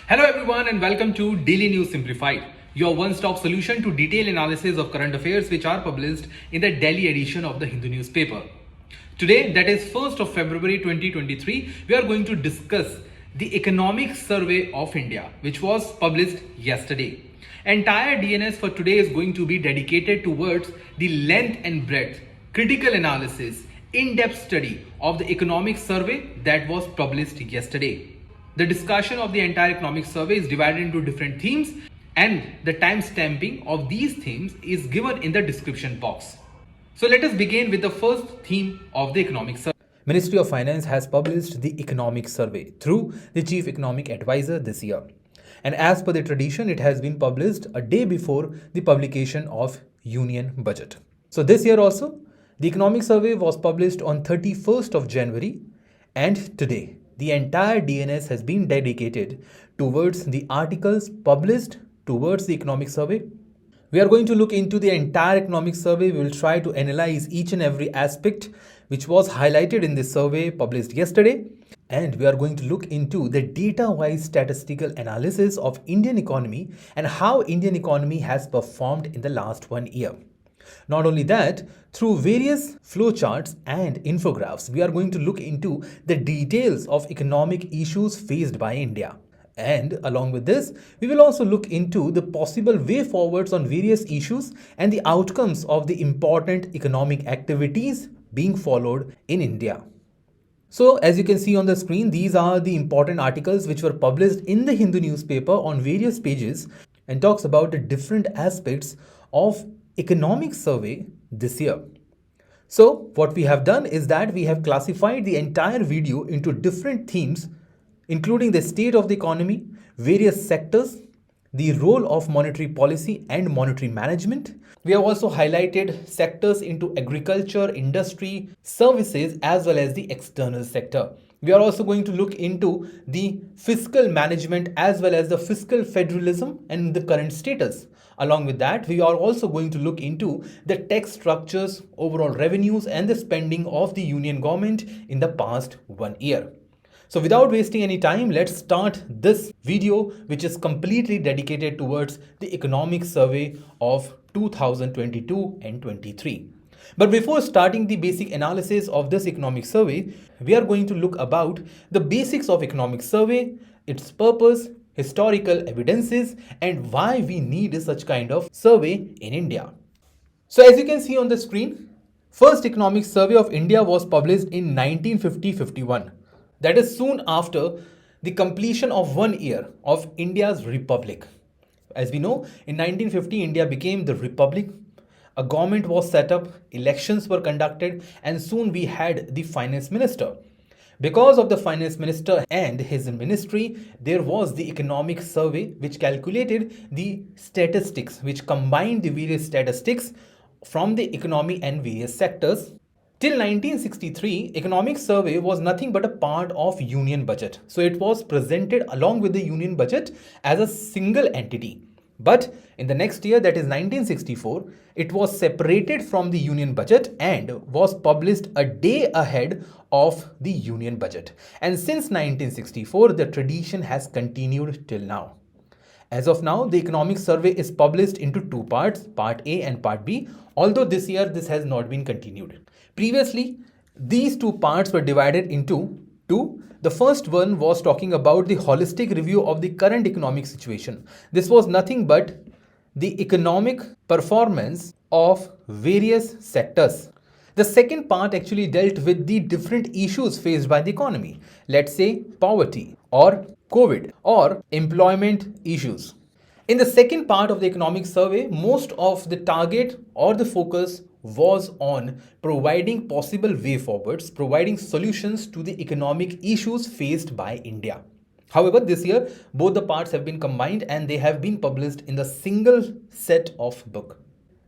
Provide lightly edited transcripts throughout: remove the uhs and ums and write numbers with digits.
Hello everyone and welcome to Daily News Simplified, your one-stop solution to detailed analysis of current affairs which are published in the daily edition of the Hindu newspaper. Today, that is 1st of February 2023, we are going to discuss the Economic Survey of India, which was published yesterday. Entire DNS for today is going to be dedicated towards the length and breadth, critical analysis, in-depth study of the economic survey that was published yesterday. The discussion of the entire economic survey is divided into different themes, and the time stamping of these themes is given in the description box. So let us begin with the first theme of the economic survey. Ministry of Finance has published the economic survey through the Chief Economic Advisor this year. And as per the tradition, it has been published a day before the publication of Union Budget. So this year also, the economic survey was published on 31st of January, and today the entire DNS has been dedicated towards the articles published towards the economic survey. We are going to look into the entire economic survey. We will try to analyze each and every aspect which was highlighted in this survey published yesterday. And we are going to look into the data-wise statistical analysis of Indian economy and how Indian economy has performed in the last 1 year. Not only that, through various flowcharts and infographics, we are going to look into the details of economic issues faced by India. And along with this, we will also look into the possible way forwards on various issues and the outcomes of the important economic activities being followed in India. So as you can see on the screen, these are the important articles which were published in the Hindu newspaper on various pages and talks about the different aspects of economic survey this year. So what we have done is that we have classified the entire video into different themes, including the state of the economy, various sectors, the role of monetary policy and monetary management. We have also highlighted sectors into agriculture, industry, services, as well as the external sector. We are also going to look into the fiscal management as well as the fiscal federalism and the current status. Along with that, we are also going to look into the tax structures, overall revenues and the spending of the union government in the past 1 year. So without wasting any time, let's start this video, which is completely dedicated towards the economic survey of 2022 and 23. But before starting the basic analysis of this economic survey, we are going to look about the basics of economic survey, its purpose, historical evidences, and why we need such kind of survey in India. So as you can see on the screen, first economic survey of India was published in 1950-51. That is soon after the completion of 1 year of India's republic. As we know, in 1950, India became the republic. A government was set up, elections were conducted, and soon we had the finance minister. Because of the finance minister and his ministry, there was the economic survey which calculated the statistics, which combined the various statistics from the economy and various sectors. Till 1963, economic survey was nothing but a part of union budget. So it was presented along with the union budget as a single entity. But in the next year, that is 1964, it was separated from the union budget and was published a day ahead of the union budget. And since 1964, the tradition has continued till now. As of now, the economic survey is published into two parts, part A and part B, although this year this has not been continued. Previously, these two parts were divided into two. The first one was talking about the holistic review of the current economic situation. This was nothing but the economic performance of various sectors. The second part actually dealt with the different issues faced by the economy. Let's say poverty or COVID or employment issues. In the second part of the economic survey, most of the target or the focus was on providing possible way forwards, providing solutions to the economic issues faced by India. However, this year, both the parts have been combined and they have been published in the single set of book.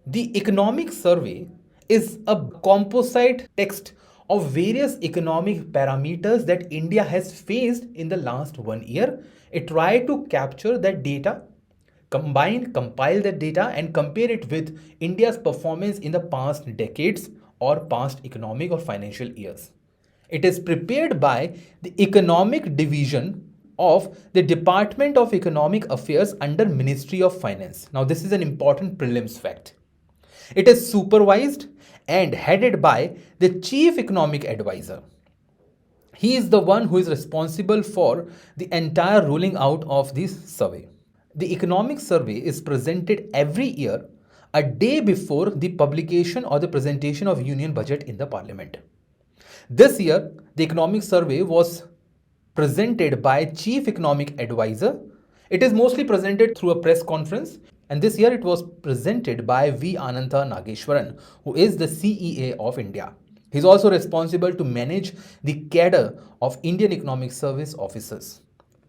The economic survey is a composite text of various economic parameters that India has faced in the last 1 year. It tried to capture that data, compile that data and compare it with India's performance in the past decades or past economic or financial years. It is prepared by the economic division of the Department of Economic Affairs under Ministry of Finance. Now, this is an important prelims fact. It is supervised and headed by the Chief Economic Advisor. He is the one who is responsible for the entire rolling out of this survey. The economic survey is presented every year a day before the publication or the presentation of union budget in the parliament. This year, the economic survey was presented by Chief Economic Advisor. It is mostly presented through a press conference, and this year it was presented by V. Ananta Nageshwaran, who is the CEA of India. He is also responsible to manage the cadre of Indian Economic Service officers.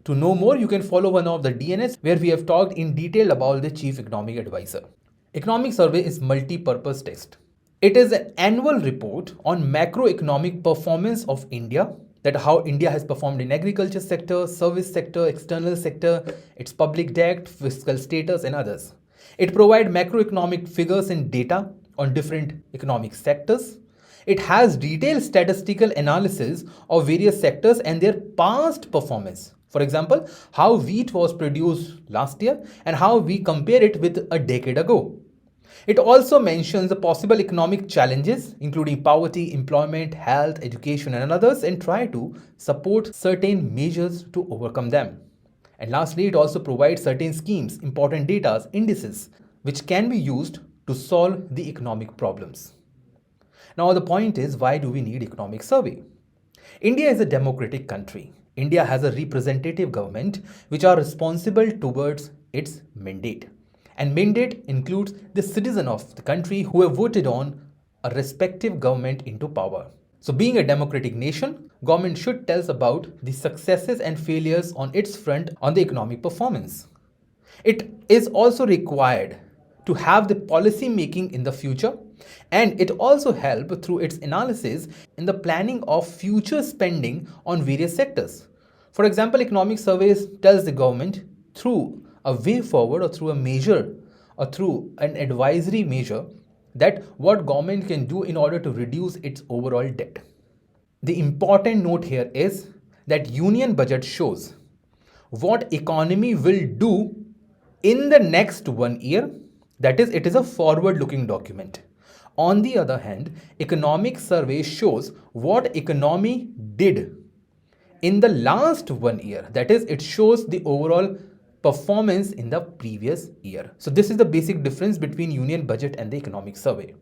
To know more, you can follow one of the DNS where we have talked in detail about the Chief Economic Advisor. Economic survey is multi-purpose text. It is an annual report on macroeconomic performance of India, that how India has performed in agriculture sector, service sector, external sector, its public debt, fiscal status and others. It provides macroeconomic figures and data on different economic sectors. It has detailed statistical analysis of various sectors and their past performance. For example, how wheat was produced last year and how we compare it with a decade ago. It also mentions the possible economic challenges, including poverty, employment, health, education, and others, and try to support certain measures to overcome them. And lastly, it also provides certain schemes, important data, indices, which can be used to solve the economic problems. Now, the point is, why do we need economic survey? India is a democratic country. India has a representative government which are responsible towards its mandate. And mandate includes the citizen of the country who have voted on a respective government into power. So being a democratic nation, government should tell us about the successes and failures on its front on the economic performance. It is also required to have the policy making in the future, and it also help through its analysis in the planning of future spending on various sectors. For example, economic surveys tells the government through a way forward or through a measure or through an advisory measure that what government can do in order to reduce its overall debt. The important note here is that union budget shows what economy will do in the next 1 year. That is, it is a forward-looking document. On the other hand, economic survey shows what economy did in the last 1 year. That is, it shows the overall performance in the previous year. So this is the basic difference between union budget and the economic survey.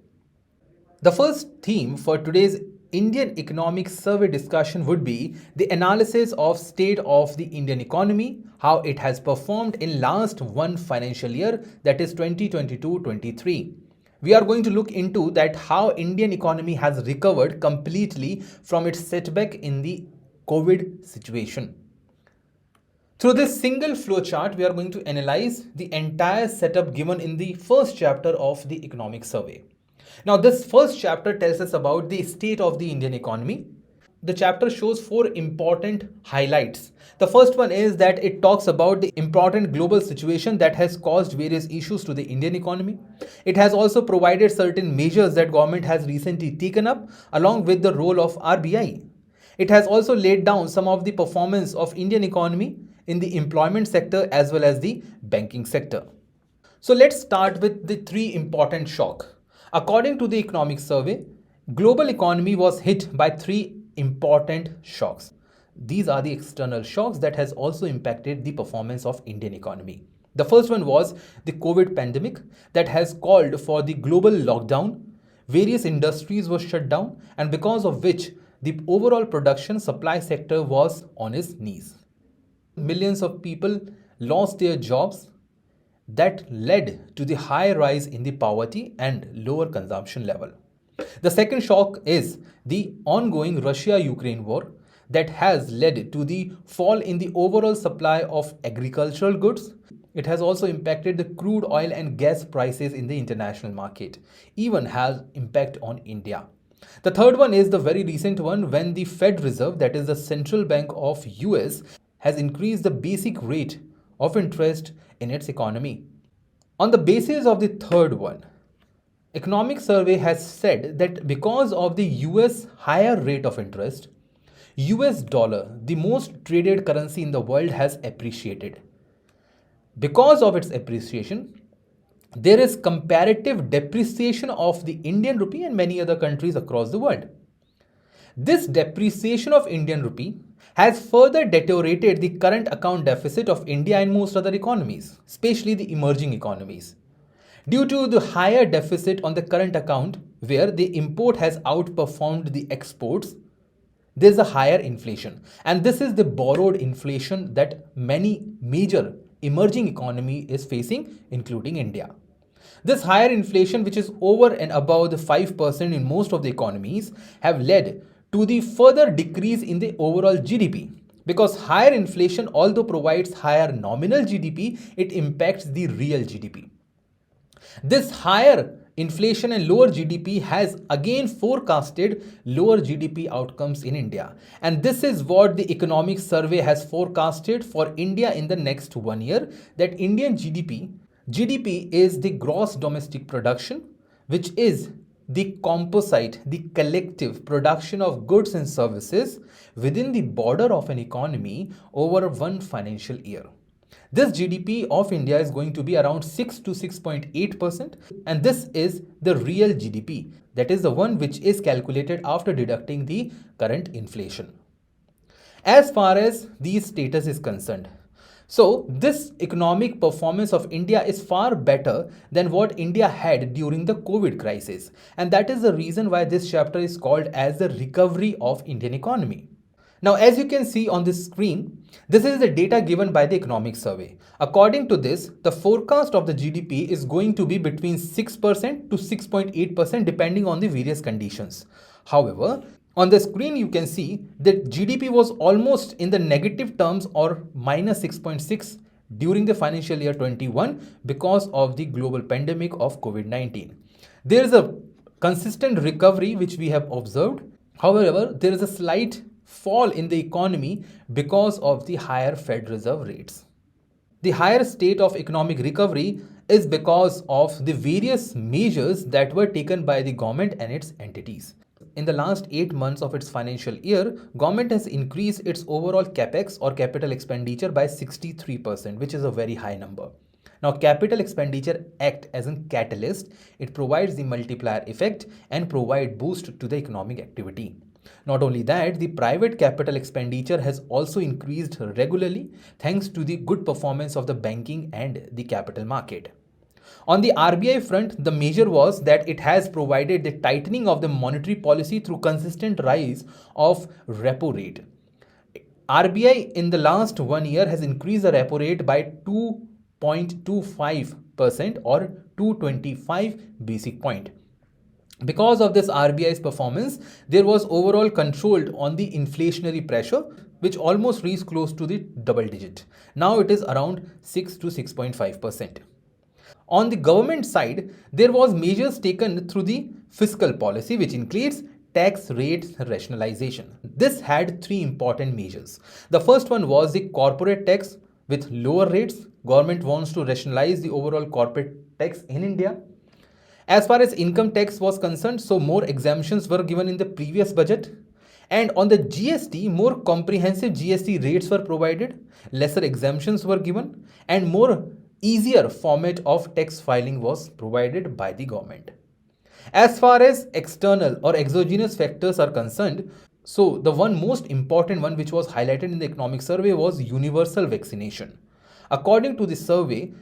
The first theme for today's Indian economic survey discussion would be the analysis of state of the Indian economy, how it has performed in last one financial year, that is 2022-23. We are going to look into that how Indian economy has recovered completely from its setback in the COVID situation. Through this single flow chart, we are going to analyze the entire setup given in the first chapter of the economic survey. Now, this first chapter tells us about the state of the Indian economy. The chapter shows 4 important highlights. The first one is that it talks about the important global situation that has caused various issues to the Indian economy. It has also provided certain measures that government has recently taken up along with the role of RBI. It has also laid down some of the performance of Indian economy in the employment sector as well as the banking sector. So let's start with the 3 important shocks. According to the economic survey, global economy was hit by 3 important shocks. These are the external shocks that has also impacted the performance of Indian economy. The first one was the COVID pandemic that has called for the global lockdown. Various industries were shut down, and because of which the overall production supply sector was on its knees. Millions of people lost their jobs. That led to the high rise in the poverty and lower consumption level. The second shock is the ongoing Russia-Ukraine war that has led to the fall in the overall supply of agricultural goods. It has also impacted the crude oil and gas prices in the international market, even has impact on India. The third one is the very recent one when the Fed Reserve, that is the central bank of US, has increased the basic rate of interest in its economy. On the basis of the third one, economic survey has said that because of the US higher rate of interest, US dollar, the most traded currency in the world, has appreciated. Because of its appreciation, there is comparative depreciation of the Indian rupee and many other countries across the world. This depreciation of Indian rupee has further deteriorated the current account deficit of India and most other economies, especially the emerging economies. Due to the higher deficit on the current account, where the import has outperformed the exports, there's a higher inflation. And this is the borrowed inflation that many major emerging economy is facing, including India. This higher inflation, which is over and above the 5% in most of the economies, have led to the further decrease in the overall GDP. Because higher inflation, although provides higher nominal GDP, it impacts the real GDP. This higher inflation and lower GDP has again forecasted lower GDP outcomes in India. And this is what the economic survey has forecasted for India in the next 1 year, that Indian GDP is the gross domestic production, which is the composite, the collective production of goods and services within the border of an economy over one financial year. This GDP of India is going to be around 6 to 6.8%, and this is the real GDP, that is the one which is calculated after deducting the current inflation. As far as the status is concerned, so this economic performance of India is far better than what India had during the COVID crisis, and that is the reason why this chapter is called as the recovery of Indian economy. Now, as you can see on this screen, this is the data given by the economic survey. According to this, the forecast of the GDP is going to be between 6% to 6.8% depending on the various conditions. However, on the screen you can see that GDP was almost in the negative terms, or minus 6.6 during the financial year 21 because of the global pandemic of COVID-19. There is a consistent recovery which we have observed. However, there is a slight fall in the economy because of the higher Fed Reserve rates. The higher state of economic recovery is because of the various measures that were taken by the government and its entities. In the last 8 months of its financial year, government has increased its overall capex or capital expenditure by 63%, which is a very high number. Now, capital expenditure act as a catalyst. It provides the multiplier effect and provide boost to the economic activity. Not only that, the private capital expenditure has also increased regularly thanks to the good performance of the banking and the capital market. On the RBI front, the measure was that it has provided the tightening of the monetary policy through consistent rise of repo rate. RBI in the last 1 year has increased the repo rate by 2.25% or 225 basic point. Because of this RBI's performance, there was overall control on the inflationary pressure, which almost reached close to the double digit. Now it is around 6 to 6.5%. On the government side, there was measures taken through the fiscal policy, which includes tax rates rationalization. This had 3 important measures. The first one was the corporate tax with lower rates. Government wants to rationalize the overall corporate tax in India. As far as income tax was concerned, so more exemptions were given in the previous budget. And on the GST, more comprehensive GST rates were provided, lesser exemptions were given, and more easier format of tax filing was provided by the government. As far as external or exogenous factors are concerned, so the most important one which was highlighted in the economic survey was universal vaccination. According to the survey,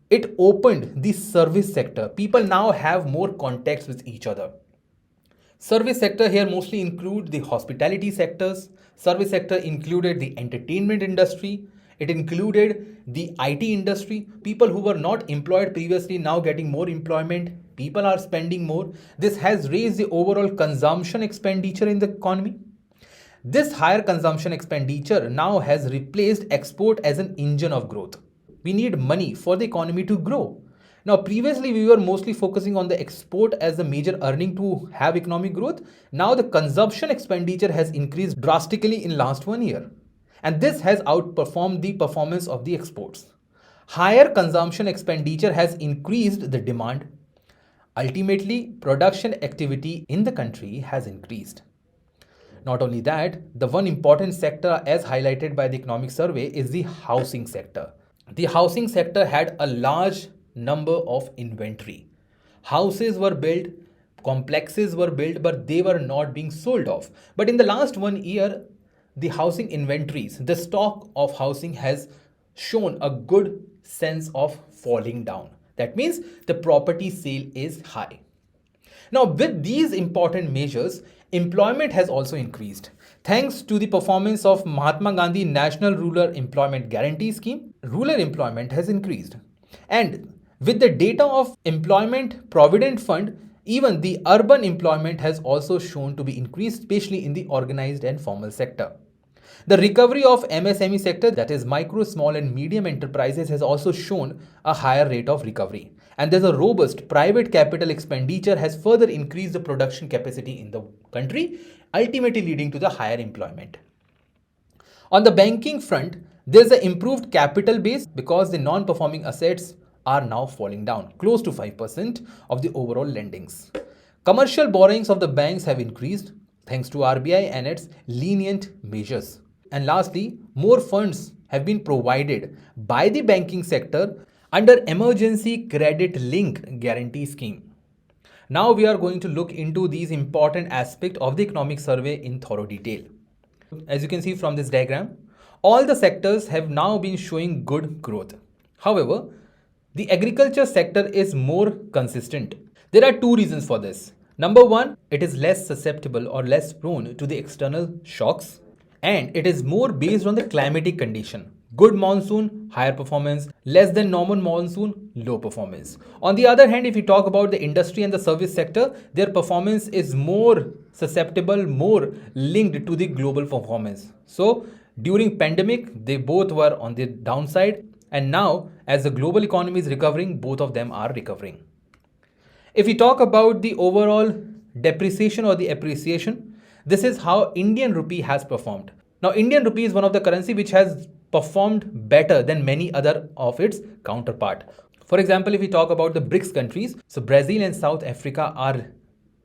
it opened the service sector. People now have more contacts with each other. Service sector here mostly include the hospitality sectors. Service sector included the entertainment industry. It included the IT industry. People who were not employed previously now getting more employment. People are spending more. This has raised the overall consumption expenditure in the economy. This higher consumption expenditure now has replaced export as an engine of growth. We need money for the economy to grow. Now, previously we were mostly focusing on the export as the major earning to have economic growth. Now the consumption expenditure has increased drastically in last 1 year. And this has outperformed the performance of the exports. Higher consumption expenditure has increased the demand. Ultimately, production activity in the country has increased. Not only that, the one important sector as highlighted by the economic survey is the housing sector. The housing sector had a large number of inventory. Houses were built, complexes were built, but they were not being sold off. But in the last 1 year, the housing inventories, the stock of housing has shown a good sense of falling down. That means the property sale is high. Now, with these important measures, employment has also increased. Thanks to the performance of Mahatma Gandhi National Rural Employment Guarantee Scheme, rural employment has increased. And with the data of Employment Provident Fund, even the urban employment has also shown to be increased, especially in the organized and formal sector. The recovery of MSME sector, that is micro, small and medium enterprises, has also shown a higher rate of recovery. And there's a robust private capital expenditure has further increased the production capacity in the country, ultimately leading to the higher employment. On the banking front, there's an improved capital base because the non-performing assets are now falling down, close to 5% of the overall lendings. Commercial borrowings of the banks have increased thanks to RBI and its lenient measures. And lastly, more funds have been provided by the banking sector under Emergency Credit Link Guarantee Scheme. Now we are going to look into these important aspects of the economic survey in thorough detail. As you can see from this diagram, all the sectors have now been showing good growth. However, the agriculture sector is more consistent. There are two reasons for this. Number one, it is less susceptible or less prone to the external shocks, and it is more based on the climatic condition. Good monsoon, higher performance; less than normal monsoon, low performance. On the other hand, if you talk about the industry and the service sector, their performance is more susceptible, more linked to the global performance. So during pandemic, they both were on the downside, and now as the global economy is recovering, both of them are recovering. If we talk about the overall depreciation or the appreciation, this is how Indian rupee has performed. Now, Indian rupee is one of the currency which has performed better than many other of its counterpart. For example, if we talk about the BRICS countries, so Brazil and South Africa are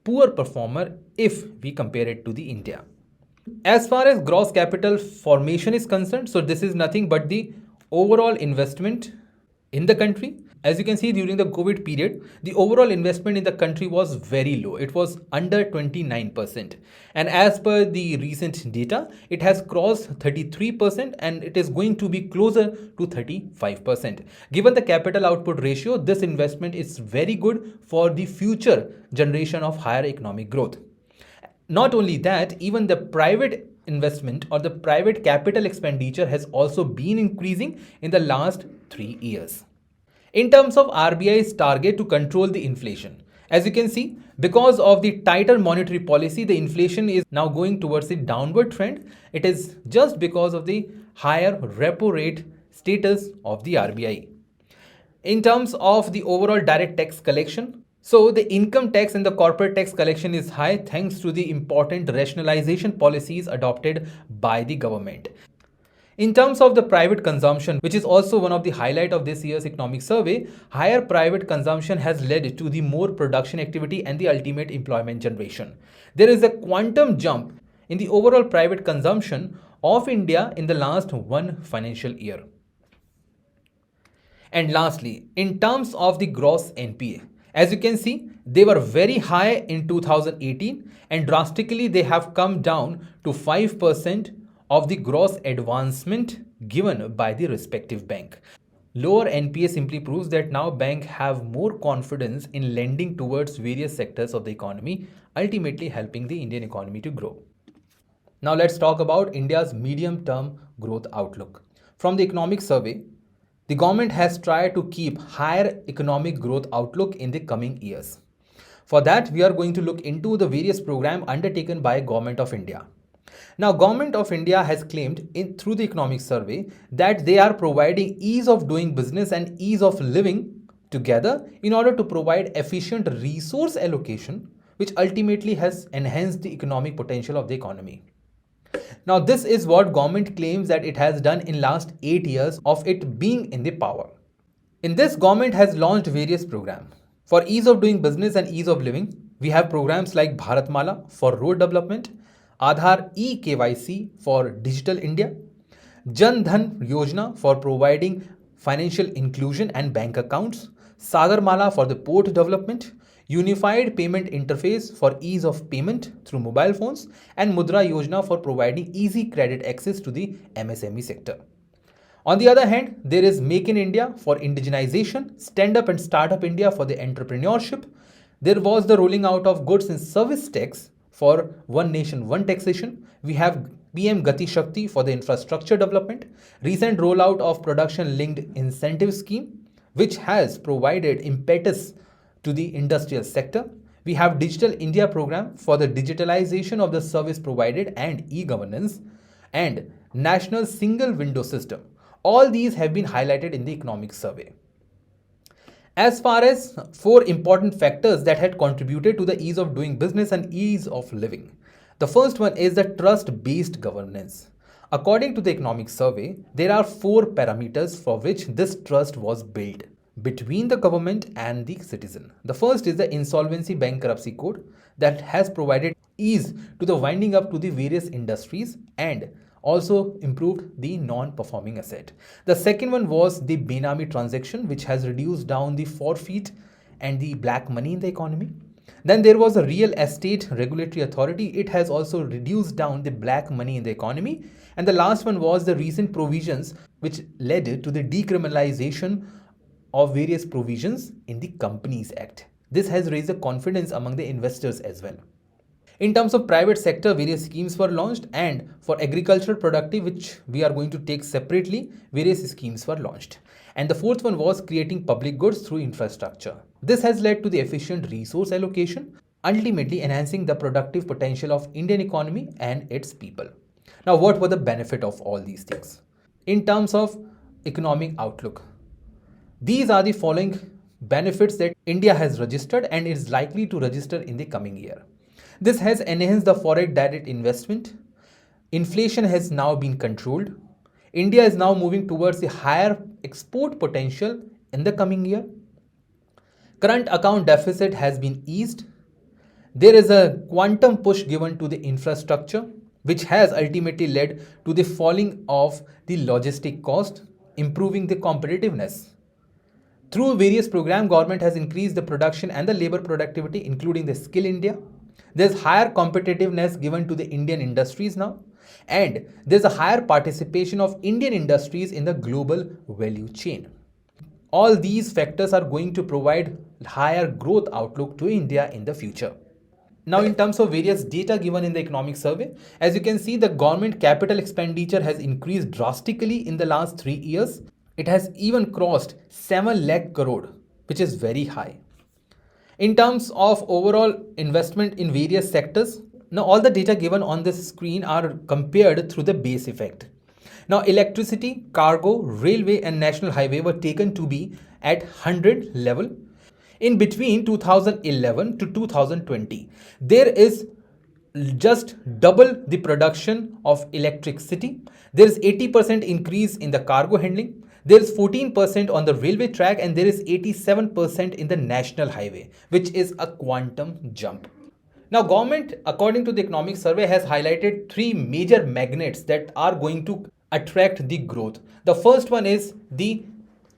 poor performer if we compare it to the India. As far as gross capital formation is concerned, so this is nothing but the overall investment in the country. As you can see, during the COVID period, the overall investment in the country was very low. It was under 29%. And as per the recent data, it has crossed 33% and it is going to be closer to 35%. Given the capital output ratio, this investment is very good for the future generation of higher economic growth. Not only that, even the private investment or the private capital expenditure has also been increasing in the last 3 years. In terms of RBI's target to control the inflation, as you can see, because of the tighter monetary policy, the inflation is now going towards the downward trend. It is just because of the higher repo rate status of the RBI. In terms of the overall direct tax collection, so the income tax and the corporate tax collection is high thanks to the important rationalization policies adopted by the government. In terms of the private consumption, which is also one of the highlight of this year's economic survey, higher private consumption has led to the more production activity and the ultimate employment generation. There is a quantum jump in the overall private consumption of India in the last one financial year. And lastly, in terms of the gross NPA, as you can see, they were very high in 2018 and drastically they have come down to 5% of the gross advancement given by the respective bank. Lower NPA simply proves that now banks have more confidence in lending towards various sectors of the economy, ultimately helping the Indian economy to grow. Now let's talk about India's medium-term growth outlook. From the economic survey, the government has tried to keep higher economic growth outlook in the coming years. For that, we are going to look into the various programs undertaken by Government of India. Now, Government of India has claimed through the economic survey that they are providing ease of doing business and ease of living together in order to provide efficient resource allocation, which ultimately has enhanced the economic potential of the economy. Now, this is what government claims that it has done in last 8 years of it being in the power. In this, government has launched various programs. For ease of doing business and ease of living, we have programs like Bharatmala for road development, Aadhaar e-KYC for Digital India, Jan Dhan Yojana for providing financial inclusion and bank accounts, Sagarmala for the port development, Unified Payment Interface for ease of payment through mobile phones, and Mudra Yojana for providing easy credit access to the MSME sector. On the other hand, there is Make in India for indigenization, Stand Up and Startup India for the entrepreneurship. There was the rolling out of goods and service tax for One Nation, One Taxation. We have PM Gati Shakti for the infrastructure development, recent rollout of production linked incentive scheme, which has provided impetus to the industrial sector. We have Digital India program for the digitalization of the service provided and e-governance, and National Single Window System. All these have been highlighted in the economic survey. As far as 4 important factors that had contributed to the ease of doing business and ease of living. The first one is the trust-based governance. According to the economic survey, there are 4 parameters for which this trust was built between the government and the citizen. The first is the Insolvency Bankruptcy Code that has provided ease to the winding up to the various industries and also improved the non-performing asset. The second one was the Benami transaction, which has reduced down the forfeit and the black money in the economy. Then there was a Real Estate Regulatory Authority. It has also reduced down the black money in the economy. And the last one was the recent provisions which led to the decriminalization of various provisions in the Companies Act. This has raised the confidence among the investors as well. In terms of private sector, various schemes were launched, and for agricultural productive, which we are going to take separately, various schemes were launched. And the fourth one was creating public goods through infrastructure. This has led to the efficient resource allocation, ultimately enhancing the productive potential of Indian economy and its people. Now, what were the benefit of all these things? In terms of economic outlook, these are the following benefits that India has registered and is likely to register in the coming year. This has enhanced the foreign direct investment. Inflation has now been controlled. India is now moving towards the higher export potential in the coming year. Current account deficit has been eased. There is a quantum push given to the infrastructure, which has ultimately led to the falling of the logistic cost, improving the competitiveness. Through various programs, government has increased the production and the labor productivity, including the Skill India. There's higher competitiveness given to the Indian industries now, and there's a higher participation of Indian industries in the global value chain. All these factors are going to provide higher growth outlook to India in the future. Now, in terms of various data given in the economic survey, as you can see, the government capital expenditure has increased drastically in the last 3 years. It has even crossed 7 lakh crore, which is very high. In terms of overall investment in various sectors, now all the data given on this screen are compared through the base effect. Now, electricity, cargo, railway and national highway were taken to be at 100 level. In between 2011 to 2020, there is just double the production of electricity. There is 80% increase in the cargo handling. There is 14% on the railway track, and there is 87% in the national highway, which is a quantum jump. Now, government, according to the economic survey, has highlighted 3 major magnets that are going to attract the growth. The first one is the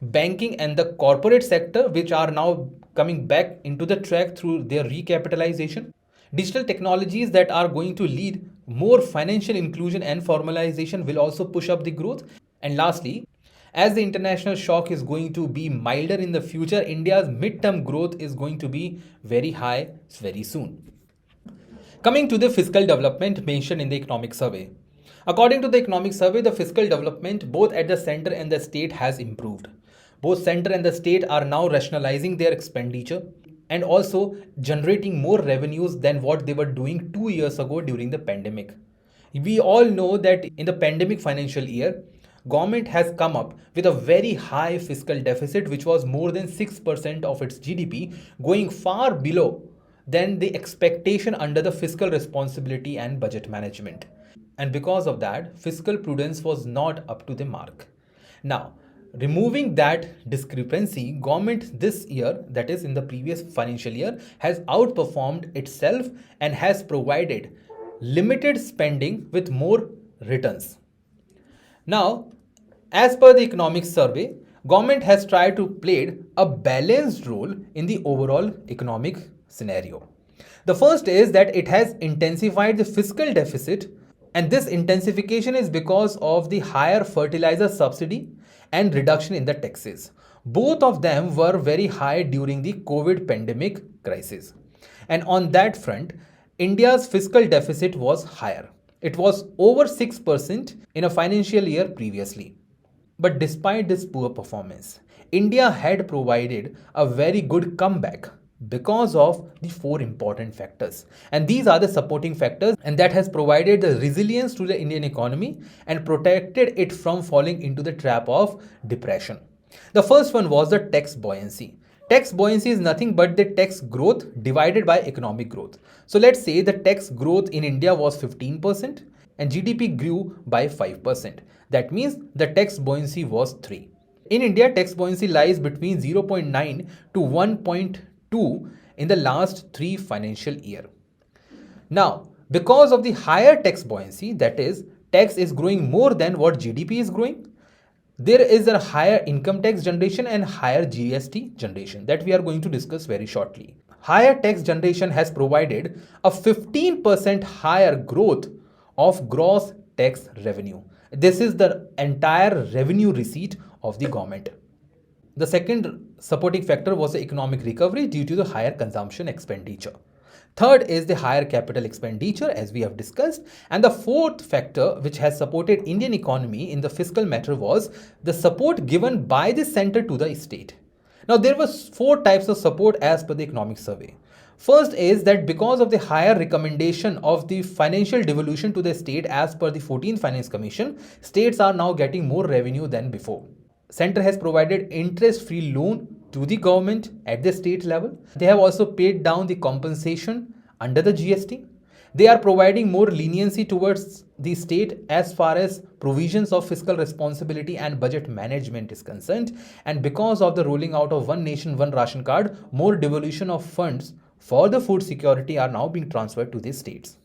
banking and the corporate sector, which are now coming back into the track through their recapitalization. Digital technologies that are going to lead more financial inclusion and formalization will also push up the growth. And lastly, as the international shock is going to be milder in the future, India's midterm growth is going to be very high very soon. Coming to the fiscal development mentioned in the economic survey. According to the economic survey, the fiscal development both at the center and the state has improved. Both center and the state are now rationalizing their expenditure and also generating more revenues than what they were doing 2 years ago during the pandemic. We all know that in the pandemic financial year, government has come up with a very high fiscal deficit, which was more than 6% of its GDP, going far below than the expectation under the fiscal responsibility and budget management. And because of that, fiscal prudence was not up to the mark. Now, removing that discrepancy, government this year, that is in the previous financial year, has outperformed itself and has provided limited spending with more returns. Now, as per the economic survey, government has tried to play a balanced role in the overall economic scenario. The first is that it has intensified the fiscal deficit, and this intensification is because of the higher fertilizer subsidy and reduction in the taxes. Both of them were very high during the COVID pandemic crisis. And on that front, India's fiscal deficit was higher. It was over 6% in a financial year previously. But despite this poor performance, India had provided a very good comeback because of the four important factors. And these are the supporting factors, and that has provided the resilience to the Indian economy and protected it from falling into the trap of depression. The first one was the tax buoyancy. Tax buoyancy is nothing but the tax growth divided by economic growth. So let's say the tax growth in India was 15% and GDP grew by 5%. That means the tax buoyancy was 3. In India, tax buoyancy lies between 0.9 to 1.2 in the last 3 financial year. Now, because of the higher tax buoyancy, that is, tax is growing more than what GDP is growing, there is a higher income tax generation and higher GST generation that we are going to discuss very shortly. Higher tax generation has provided a 15% higher growth of gross tax revenue. This is the entire revenue receipt of the government. The second supporting factor was the economic recovery due to the higher consumption expenditure. Third is the higher capital expenditure, as we have discussed. And the fourth factor which has supported Indian economy in the fiscal matter was the support given by the center to the state. Now, there were 4 types of support as per the economic survey. First is that because of the higher recommendation of the financial devolution to the state as per the 14th Finance Commission, states are now getting more revenue than before. Center has provided interest-free loan to the government at the state level. They have also paid down the compensation under the GST. They are providing more leniency towards the state as far as provisions of fiscal responsibility and budget management is concerned. And because of the rolling out of One Nation, One Ration card, more devolution of funds for the food security are now being transferred to the states.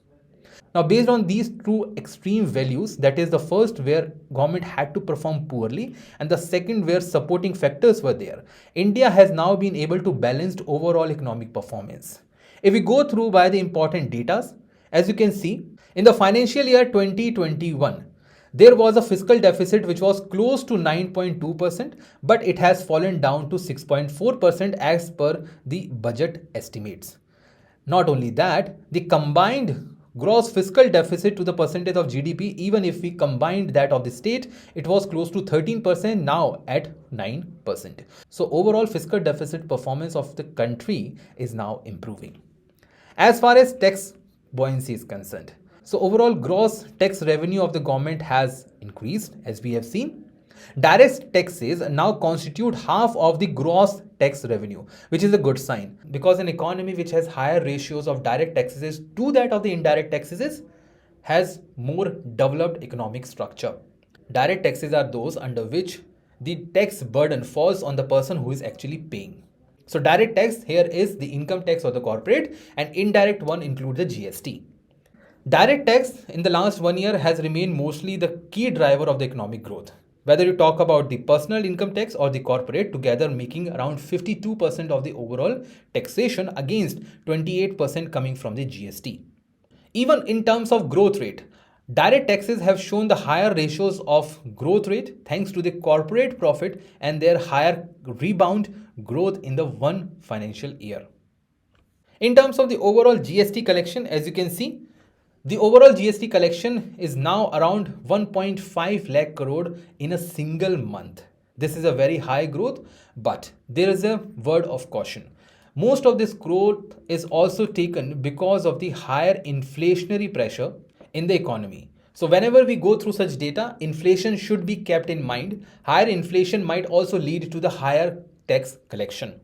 Now, based on these two extreme values, that is the first where government had to perform poorly and the second where supporting factors were there, India has now been able to balance overall economic performance. If we go through by the important data, as you can see, in the financial year 2021, there was a fiscal deficit which was close to 9.2%, but it has fallen down to 6.4% as per the budget estimates. Not only that, the combined gross fiscal deficit to the percentage of GDP, even if we combined that of the state, it was close to 13%, now at 9%. So overall fiscal deficit performance of the country is now improving. As far as tax buoyancy is concerned, so overall gross tax revenue of the government has increased, as we have seen. Direct taxes now constitute half of the gross tax revenue, which is a good sign, because an economy which has higher ratios of direct taxes to that of the indirect taxes has more developed economic structure. Direct taxes are those under which the tax burden falls on the person who is actually paying. So direct tax here is the income tax or the corporate, and indirect one includes the GST. Direct tax in the last 1 year has remained mostly the key driver of the economic growth. Whether you talk about the personal income tax or the corporate, together making around 52% of the overall taxation against 28% coming from the GST. Even in terms of growth rate, direct taxes have shown the higher ratios of growth rate thanks to the corporate profit and their higher rebound growth in the one financial year. In terms of the overall GST collection, as you can see, the overall GST collection is now around 1.5 lakh crore in a single month. This is a very high growth, but there is a word of caution. Most of this growth is also taken because of the higher inflationary pressure in the economy. So whenever we go through such data, inflation should be kept in mind. Higher inflation might also lead to the higher tax collection.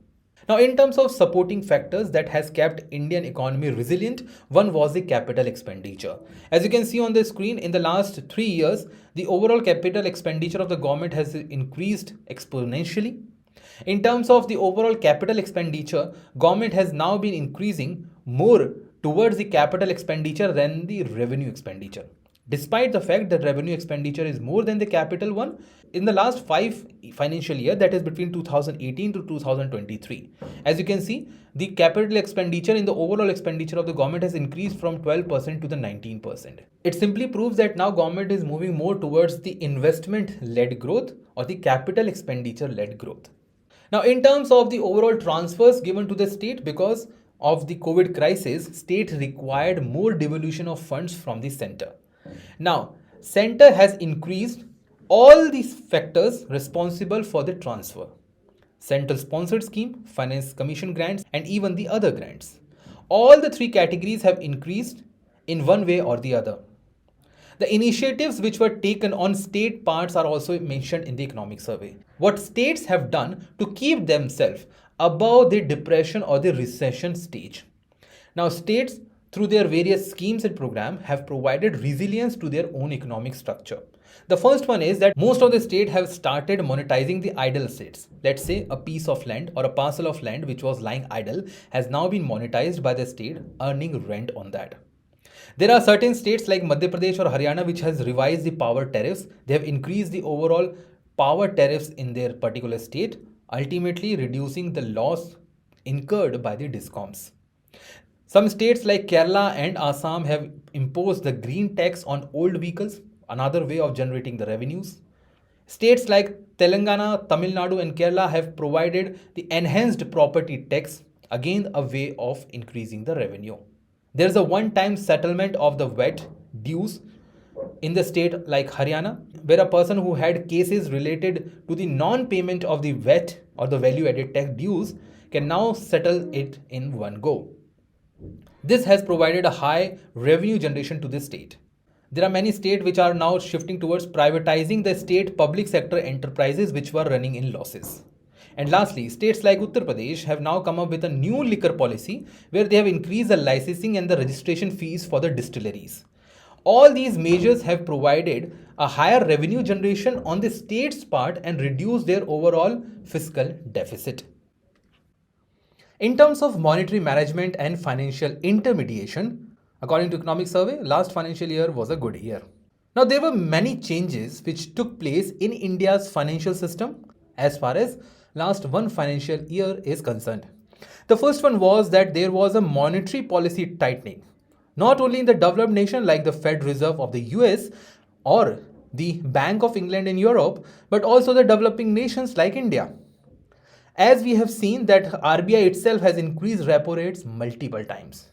Now, in terms of supporting factors that has kept Indian economy resilient, one was the capital expenditure. As you can see on the screen, in the last 3 years, the overall capital expenditure of the government has increased exponentially. In terms of the overall capital expenditure, government has now been increasing more towards the capital expenditure than the revenue expenditure. Despite the fact that revenue expenditure is more than the capital one, in the last 5 financial year, that is between 2018 to 2023, as you can see, the capital expenditure in the overall expenditure of the government has increased from 12% to the 19%. It simply proves that now government is moving more towards the investment-led growth or the capital expenditure-led growth. Now, in terms of the overall transfers given to the state, because of the COVID crisis, state required more devolution of funds from the center. Now, center has increased all these factors responsible for the transfer. Central sponsored scheme, finance commission grants, and even the other grants. All the three categories have increased in one way or the other. The initiatives which were taken on state parts are also mentioned in the economic survey. What states have done to keep themselves above the depression or the recession stage. Now, states through their various schemes and programs have provided resilience to their own economic structure. The first one is that most of the states have started monetizing the idle assets. Let's say a piece of land or a parcel of land which was lying idle has now been monetized by the state, earning rent on that. There are certain states like Madhya Pradesh or Haryana which has revised the power tariffs. They have increased the overall power tariffs in their particular state, ultimately reducing the loss incurred by the discoms. Some states like Kerala and Assam have imposed the green tax on old vehicles, another way of generating the revenues. States like Telangana, Tamil Nadu and Kerala have provided the enhanced property tax, again a way of increasing the revenue. There is a one-time settlement of the VAT dues in the state like Haryana, where a person who had cases related to the non-payment of the VAT or the value-added tax dues can now settle it in one go. This has provided a high revenue generation to the state. There are many states which are now shifting towards privatizing the state public sector enterprises which were running in losses. And lastly, states like Uttar Pradesh have now come up with a new liquor policy where they have increased the licensing and the registration fees for the distilleries. All these measures have provided a higher revenue generation on the state's part and reduced their overall fiscal deficit. In terms of monetary management and financial intermediation, according to economic survey, last financial year was a good year. Now, there were many changes which took place in India's financial system as far as last one financial year is concerned. The first one was that there was a monetary policy tightening, not only in the developed nation like the Fed Reserve of the US or the Bank of England in Europe, but also the developing nations like India. As we have seen that RBI itself has increased repo rates multiple times.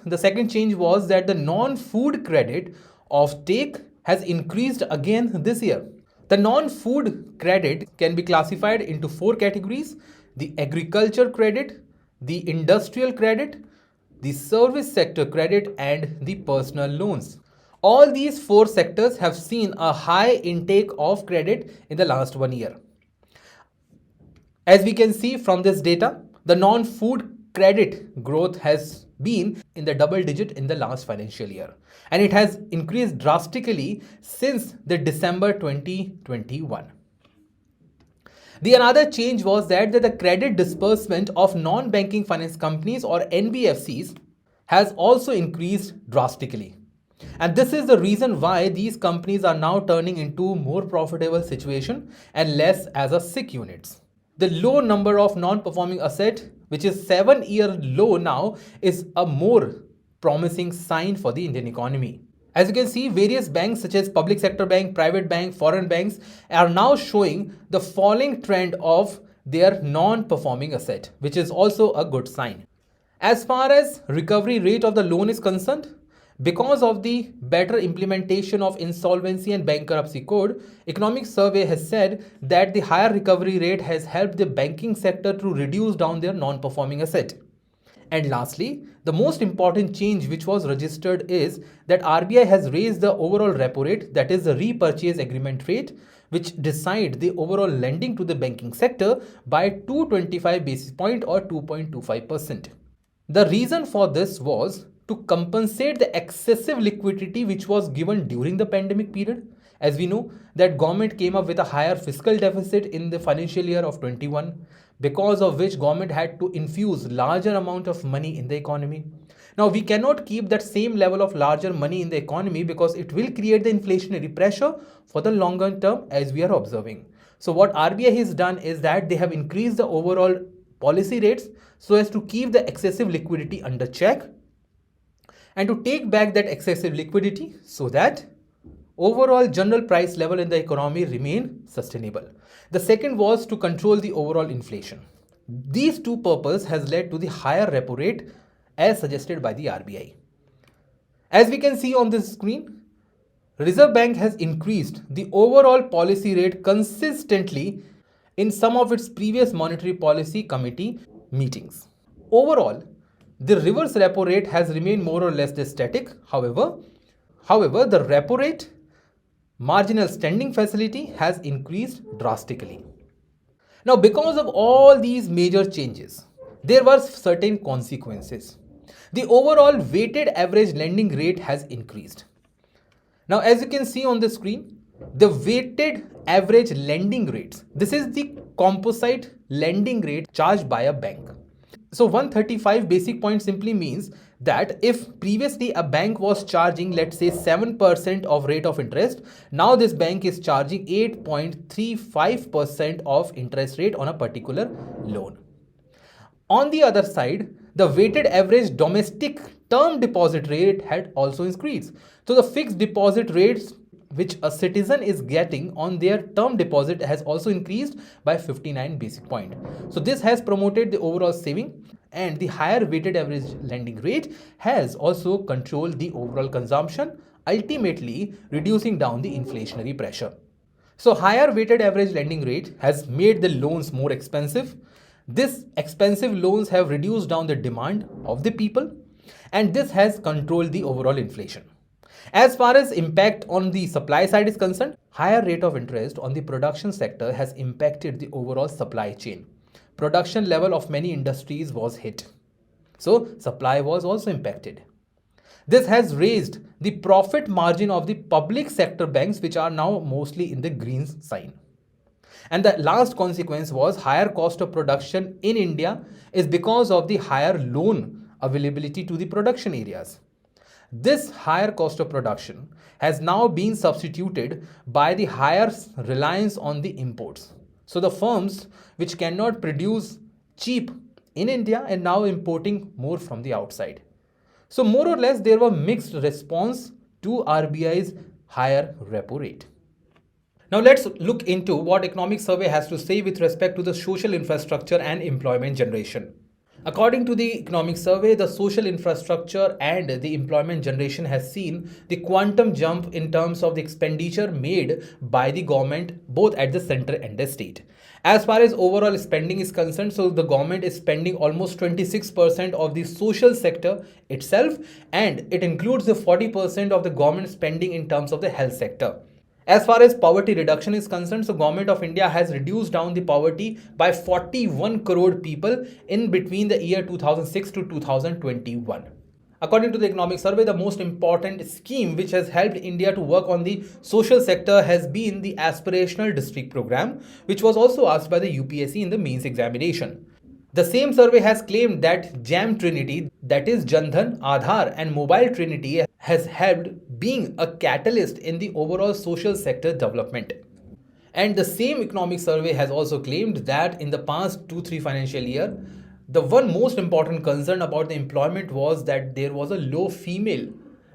The second change was that the non-food credit of take has increased again this year. The non-food credit can be classified into 4 categories: the agriculture credit, the industrial credit, the service sector credit, and the personal loans. All these 4 sectors have seen a high intake of credit in the last 1 year. As we can see from this data, the non-food credit growth has been in the double digit in the last financial year, and it has increased drastically since the December 2021. The another change was that the credit disbursement of non-banking finance companies or NBFCs has also increased drastically. And this is the reason why these companies are now turning into more profitable situation and less as a sick units. The low number of non-performing asset, which is 7-year low now, is a more promising sign for the Indian economy. As you can see, various banks such as public sector bank, private bank, foreign banks are now showing the falling trend of their non-performing asset, which is also a good sign. As far as recovery rate of the loan is concerned, because of the better implementation of insolvency and bankruptcy code, economic survey has said that the higher recovery rate has helped the banking sector to reduce down their non-performing asset. And lastly, the most important change which was registered is that RBI has raised the overall repo rate, that is the repurchase agreement rate, which decide the overall lending to the banking sector by 225 basis point or 2.25%. The reason for this was to compensate the excessive liquidity which was given during the pandemic period. As we know that government came up with a higher fiscal deficit in the financial year of 21, because of which government had to infuse larger amount of money in the economy. Now, we cannot keep that same level of larger money in the economy because it will create the inflationary pressure for the longer term as we are observing. So what RBI has done is that they have increased the overall policy rates so as to keep the excessive liquidity under check and to take back that excessive liquidity so that overall general price level in the economy remain sustainable. The second was to control the overall inflation. These two purposes has led to the higher repo rate as suggested by the RBI. As we can see on this screen, Reserve Bank has increased the overall policy rate consistently in some of its previous monetary policy committee meetings. Overall, the reverse repo rate has remained more or less static. However, the repo rate marginal standing facility has increased drastically. Now, because of all these major changes, there were certain consequences. The overall weighted average lending rate has increased. Now, as you can see on the screen, the weighted average lending rates, this is the composite lending rate charged by a bank. So 135 basic point simply means that if previously a bank was charging, let's say 7% of rate of interest, now this bank is charging 8.35% of interest rate on a particular loan. On the other side, the weighted average domestic term deposit rate had also increased. So the fixed deposit rates which a citizen is getting on their term deposit has also increased by 59 basic point. So this has promoted the overall saving, and the higher weighted average lending rate has also controlled the overall consumption, ultimately reducing down the inflationary pressure. So higher weighted average lending rate has made the loans more expensive. This expensive loans have reduced down the demand of the people, and this has controlled the overall inflation. As far as impact on the supply side is concerned, higher rate of interest on the production sector has impacted the overall supply chain. Production level of many industries was hit. So supply was also impacted. This has raised the profit margin of the public sector banks, which are now mostly in the green sign. And the last consequence was higher cost of production in India is because of the higher loan availability to the production areas. This higher cost of production has now been substituted by the higher reliance on the imports. So the firms which cannot produce cheap in India are now importing more from the outside. So more or less there were mixed response to RBI's higher repo rate. Now let's look into what economic survey has to say with respect to the social infrastructure and employment generation. According to the economic survey, the social infrastructure and the employment generation has seen the quantum jump in terms of the expenditure made by the government both at the center and the state. As far as overall spending is concerned, so the government is spending almost 26% of the social sector itself, and it includes the 40% of the government spending in terms of the health sector. As far as poverty reduction is concerned, so Government of India has reduced down the poverty by 41 crore people in between the year 2006 to 2021. According to the economic survey, the most important scheme which has helped India to work on the social sector has been the aspirational district program, which was also asked by the UPSC in the mains examination. The same survey has claimed that JAM Trinity, that is Jandhan, Aadhaar and Mobile Trinity, has helped being a catalyst in the overall social sector development. And the same economic survey has also claimed that in the past 2-3 financial year, the one most important concern about the employment was that there was a low female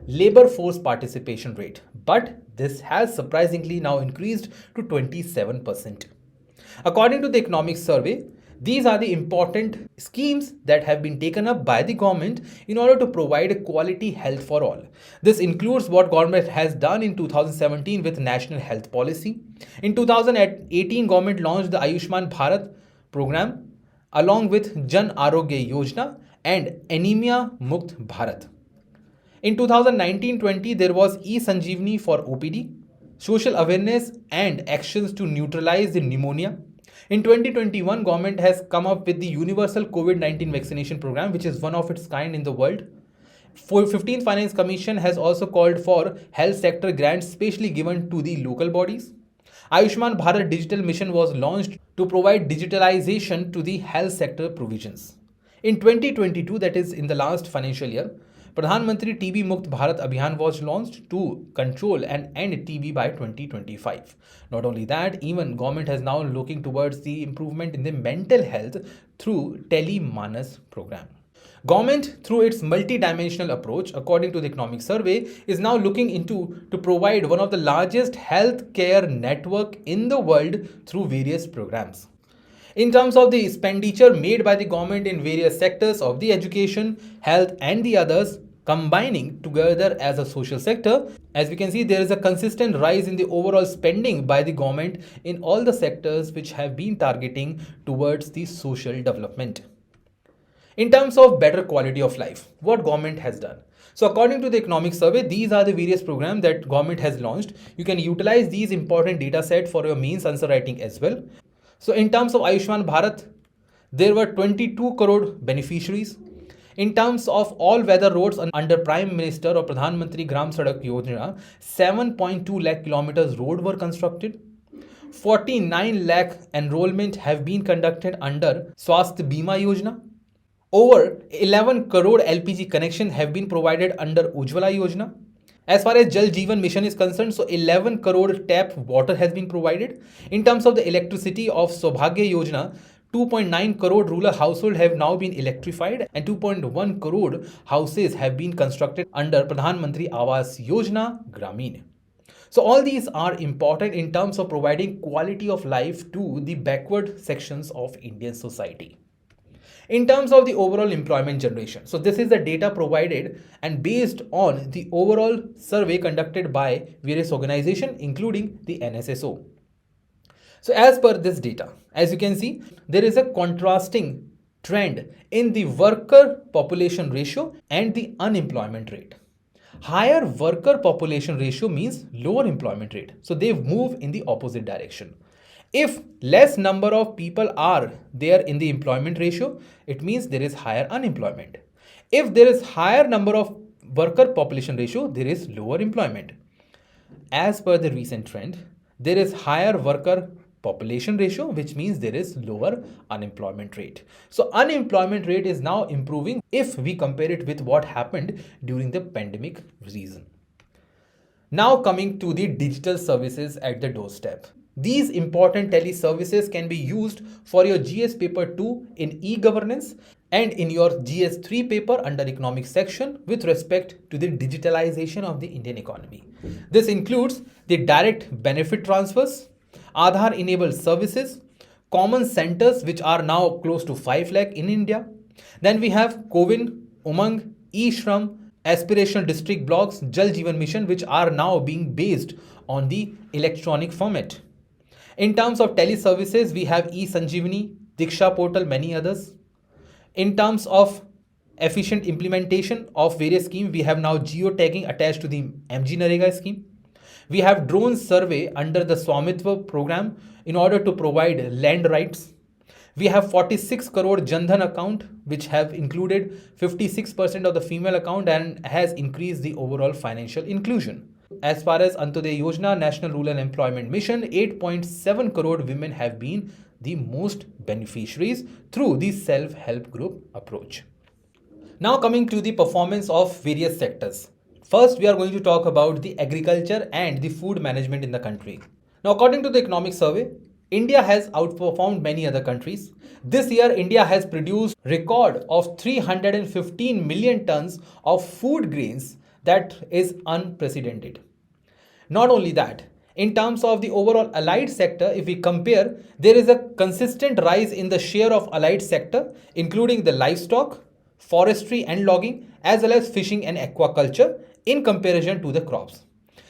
labor force participation rate. But this has surprisingly now increased to 27%. According to the economic survey, these are the important schemes that have been taken up by the government in order to provide quality health for all. This includes what government has done in 2017 with National Health Policy. In 2018, government launched the Ayushman Bharat program along with Jan Arogya Yojana and Anemia Mukt Bharat. In 2019-20, there was e-Sanjeevani for OPD, social awareness and actions to neutralize the pneumonia. In 2021, government has come up with the Universal COVID-19 vaccination program, which is one of its kind in the world. 15th Finance Commission has also called for health sector grants specially given to the local bodies. Ayushman Bharat Digital Mission was launched to provide digitalization to the health sector provisions. In 2022, that is in the last financial year, Pradhan Mantri TB Mukt Bharat Abhiyan was launched to control and end TB by 2025. Not only that, even government has now looking towards the improvement in the mental health through Telemanas program. Government, through its multi-dimensional approach, according to the economic survey, is now looking into to provide one of the largest healthcare network in the world through various programs. In terms of the expenditure made by the government in various sectors of the education, health and the others, combining together as a social sector, as we can see, there is a consistent rise in the overall spending by the government in all the sectors which have been targeting towards the social development. In terms of better quality of life, what government has done. So according to the economic survey, these are the various programs that government has launched. You can utilize these important data set for your mains answer writing as well. So in terms of Ayushman Bharat, there were 22 crore beneficiaries. In terms of all weather roads under Prime Minister or Pradhan Mantri Gram Sadak Yojana, 7.2 lakh kilometers road were constructed. 49 lakh enrollment have been conducted under Swasthya Bima Yojana. Over 11 crore LPG connection have been provided under Ujjwala Yojana. As far as Jal Jeevan Mission is concerned, so 11 crore tap water has been provided. In terms of the electricity of Saubhagya Yojana, 2.9 crore rural households have now been electrified and 2.1 crore houses have been constructed under Pradhan Mantri Awas Yojana Grameen. So all these are important in terms of providing quality of life to the backward sections of Indian society. In terms of the overall employment generation, so this is the data provided and based on the overall survey conducted by various organizations including the NSSO. So as per this data, as you can see, there is a contrasting trend in the worker population ratio and the unemployment rate. Higher worker population ratio means lower employment rate. So they move in the opposite direction. If less number of people are there in the employment ratio, it means there is higher unemployment. If there is higher number of worker population ratio, there is lower employment. As per the recent trend, there is higher worker population ratio, which means there is lower unemployment rate. So unemployment rate is now improving if we compare it with what happened during the pandemic season. Now coming to the digital services at the doorstep. These important tele services can be used for your GS paper 2 in e-governance and in your GS 3 paper under economics section with respect to the digitalization of the Indian economy. This includes the direct benefit transfers, Aadhaar enabled services, common centers which are now close to 5 lakh in India. Then we have Kovin, Umang, eShram, aspirational district blocks, Jal Jeevan Mission which are now being based on the electronic format. In terms of teleservices, we have eSanjeevani, Diksha portal, many others. In terms of efficient implementation of various schemes, we have now geotagging attached to the MG Narega scheme. We have drone survey under the Swamitva program in order to provide land rights. We have 46 crore Jandhan account which have included 56% of the female account and has increased the overall financial inclusion. As far as Antyodaya Yojana, National Rural Employment Mission, 8.7 crore women have been the most beneficiaries through the self-help group approach. Now coming to the performance of various sectors. First, we are going to talk about the agriculture and the food management in the country. Now, according to the economic survey, India has outperformed many other countries. This year, India has produced record of 315 million tons of food grains. That is unprecedented. Not only that, in terms of the overall allied sector, if we compare, there is a consistent rise in the share of allied sector, including the livestock, forestry and logging, as well as fishing and aquaculture in comparison to the crops.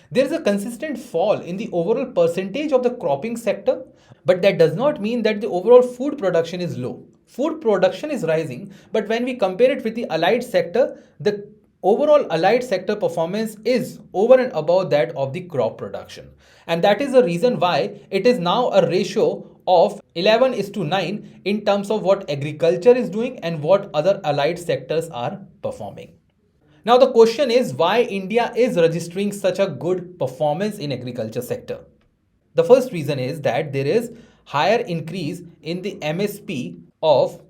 There is a consistent fall in the overall percentage of the cropping sector, but that does not mean that the overall food production is low. Food production is rising, but when we compare it with the allied sector, the overall allied sector performance is over and above that of the crop production. And that is the reason why it is now a ratio of 11:9 in terms of what agriculture is doing and what other allied sectors are performing. Now the question is why India is registering such a good performance in agriculture sector. The first reason is that there is higher increase in the MSP of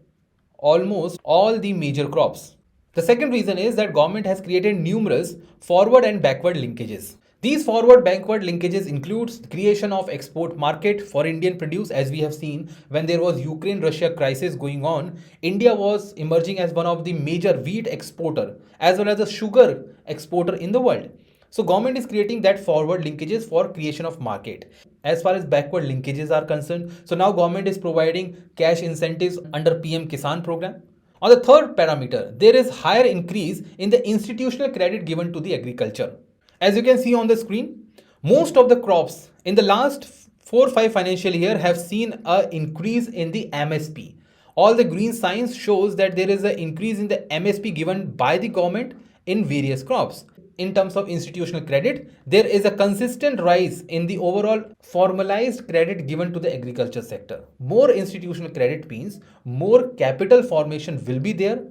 almost all the major crops. The second reason is that government has created numerous forward and backward linkages. These forward backward linkages includes the creation of export market for Indian produce. As we have seen, when there was Ukraine Russia crisis going on, India was emerging as one of the major wheat exporter as well as a sugar exporter in the world. So government is creating that forward linkages for creation of market. As far as backward linkages are concerned, so now government is providing cash incentives under PM Kisan program. On the third parameter, there is higher increase in the institutional credit given to the agriculture. As you can see on the screen, most of the crops in the last 4-5 financial year have seen an increase in the MSP. All the green signs shows that there is an increase in the MSP given by the government in various crops. In terms of institutional credit, there is a consistent rise in the overall formalized credit given to the agriculture sector. More institutional credit means more capital formation will be there.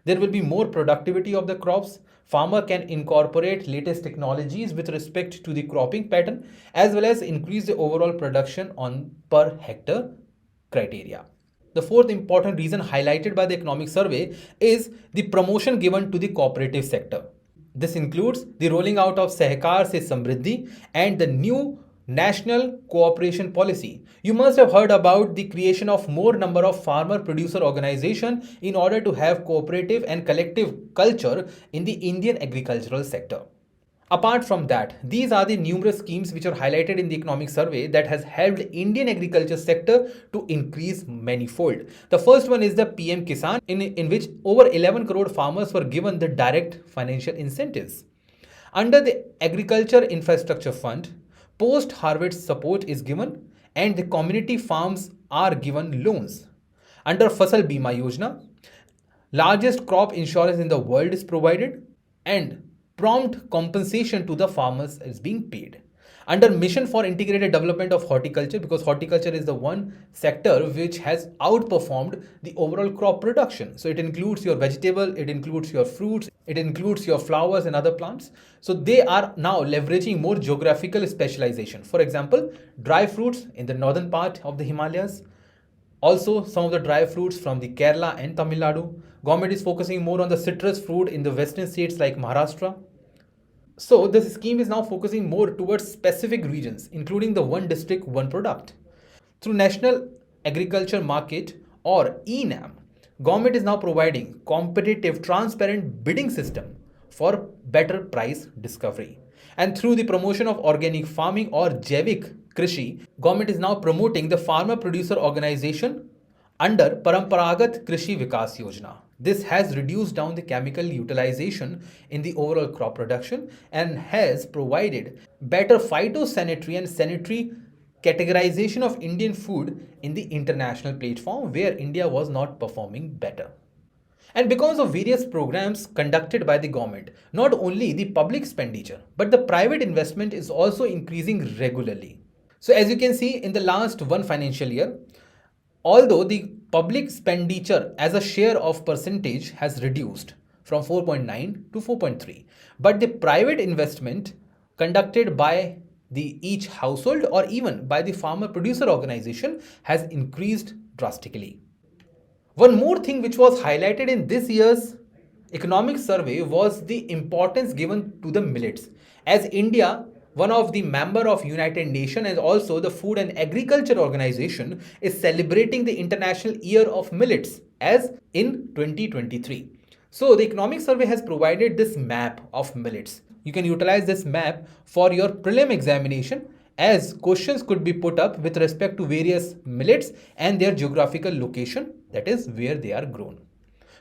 There will be more productivity of the crops. Farmer can incorporate latest technologies with respect to the cropping pattern as well as increase the overall production on per hectare criteria. The fourth important reason highlighted by the economic survey is the promotion given to the cooperative sector. This includes the rolling out of Sehkar Se Samriddhi and the new National Cooperation Policy. You must have heard about the creation of more number of farmer producer organization in order to have cooperative and collective culture in the Indian agricultural sector. Apart from that, these are the numerous schemes which are highlighted in the economic survey that has helped Indian agriculture sector to increase manifold. The first one is the PM Kisan in which over 11 crore farmers were given the direct financial incentives. Under the Agriculture Infrastructure Fund, post-harvest support is given and the community farms are given loans. Under Fasal Bima Yojana, largest crop insurance in the world is provided and prompt compensation to the farmers is being paid. Under Mission for Integrated Development of Horticulture, because horticulture is the one sector which has outperformed the overall crop production. So it includes your vegetable, it includes your fruits, it includes your flowers and other plants. So they are now leveraging more geographical specialization. For example, dry fruits in the northern part of the Himalayas. Also, some of the dry fruits from the Kerala and Tamil Nadu. Government is focusing more on the citrus fruit in the western states like Maharashtra. So this scheme is now focusing more towards specific regions, including the one district, one product. Through National Agriculture Market or ENAM, government is now providing competitive, transparent bidding system for better price discovery. And through the promotion of organic farming or Jaivik Krishi, government is now promoting the farmer producer organization under Paramparagat Krishi Vikas Yojana. This has reduced down the chemical utilization in the overall crop production and has provided better phytosanitary and sanitary categorization of Indian food in the international platform where India was not performing better. And because of various programs conducted by the government, not only the public expenditure, but the private investment is also increasing regularly. So as you can see in the last one financial year, although the public expenditure as a share of percentage has reduced from 4.9 to 4.3, but the private investment conducted by the each household or even by the farmer producer organization has increased drastically. One more thing which was highlighted in this year's economic survey was the importance given to the millets. As India, one of the member of United Nations and also the Food and Agriculture Organization, is celebrating the International Year of Millets as in 2023. So the economic survey has provided this map of millets. You can utilize this map for your prelim examination as questions could be put up with respect to various millets and their geographical location, that is where they are grown.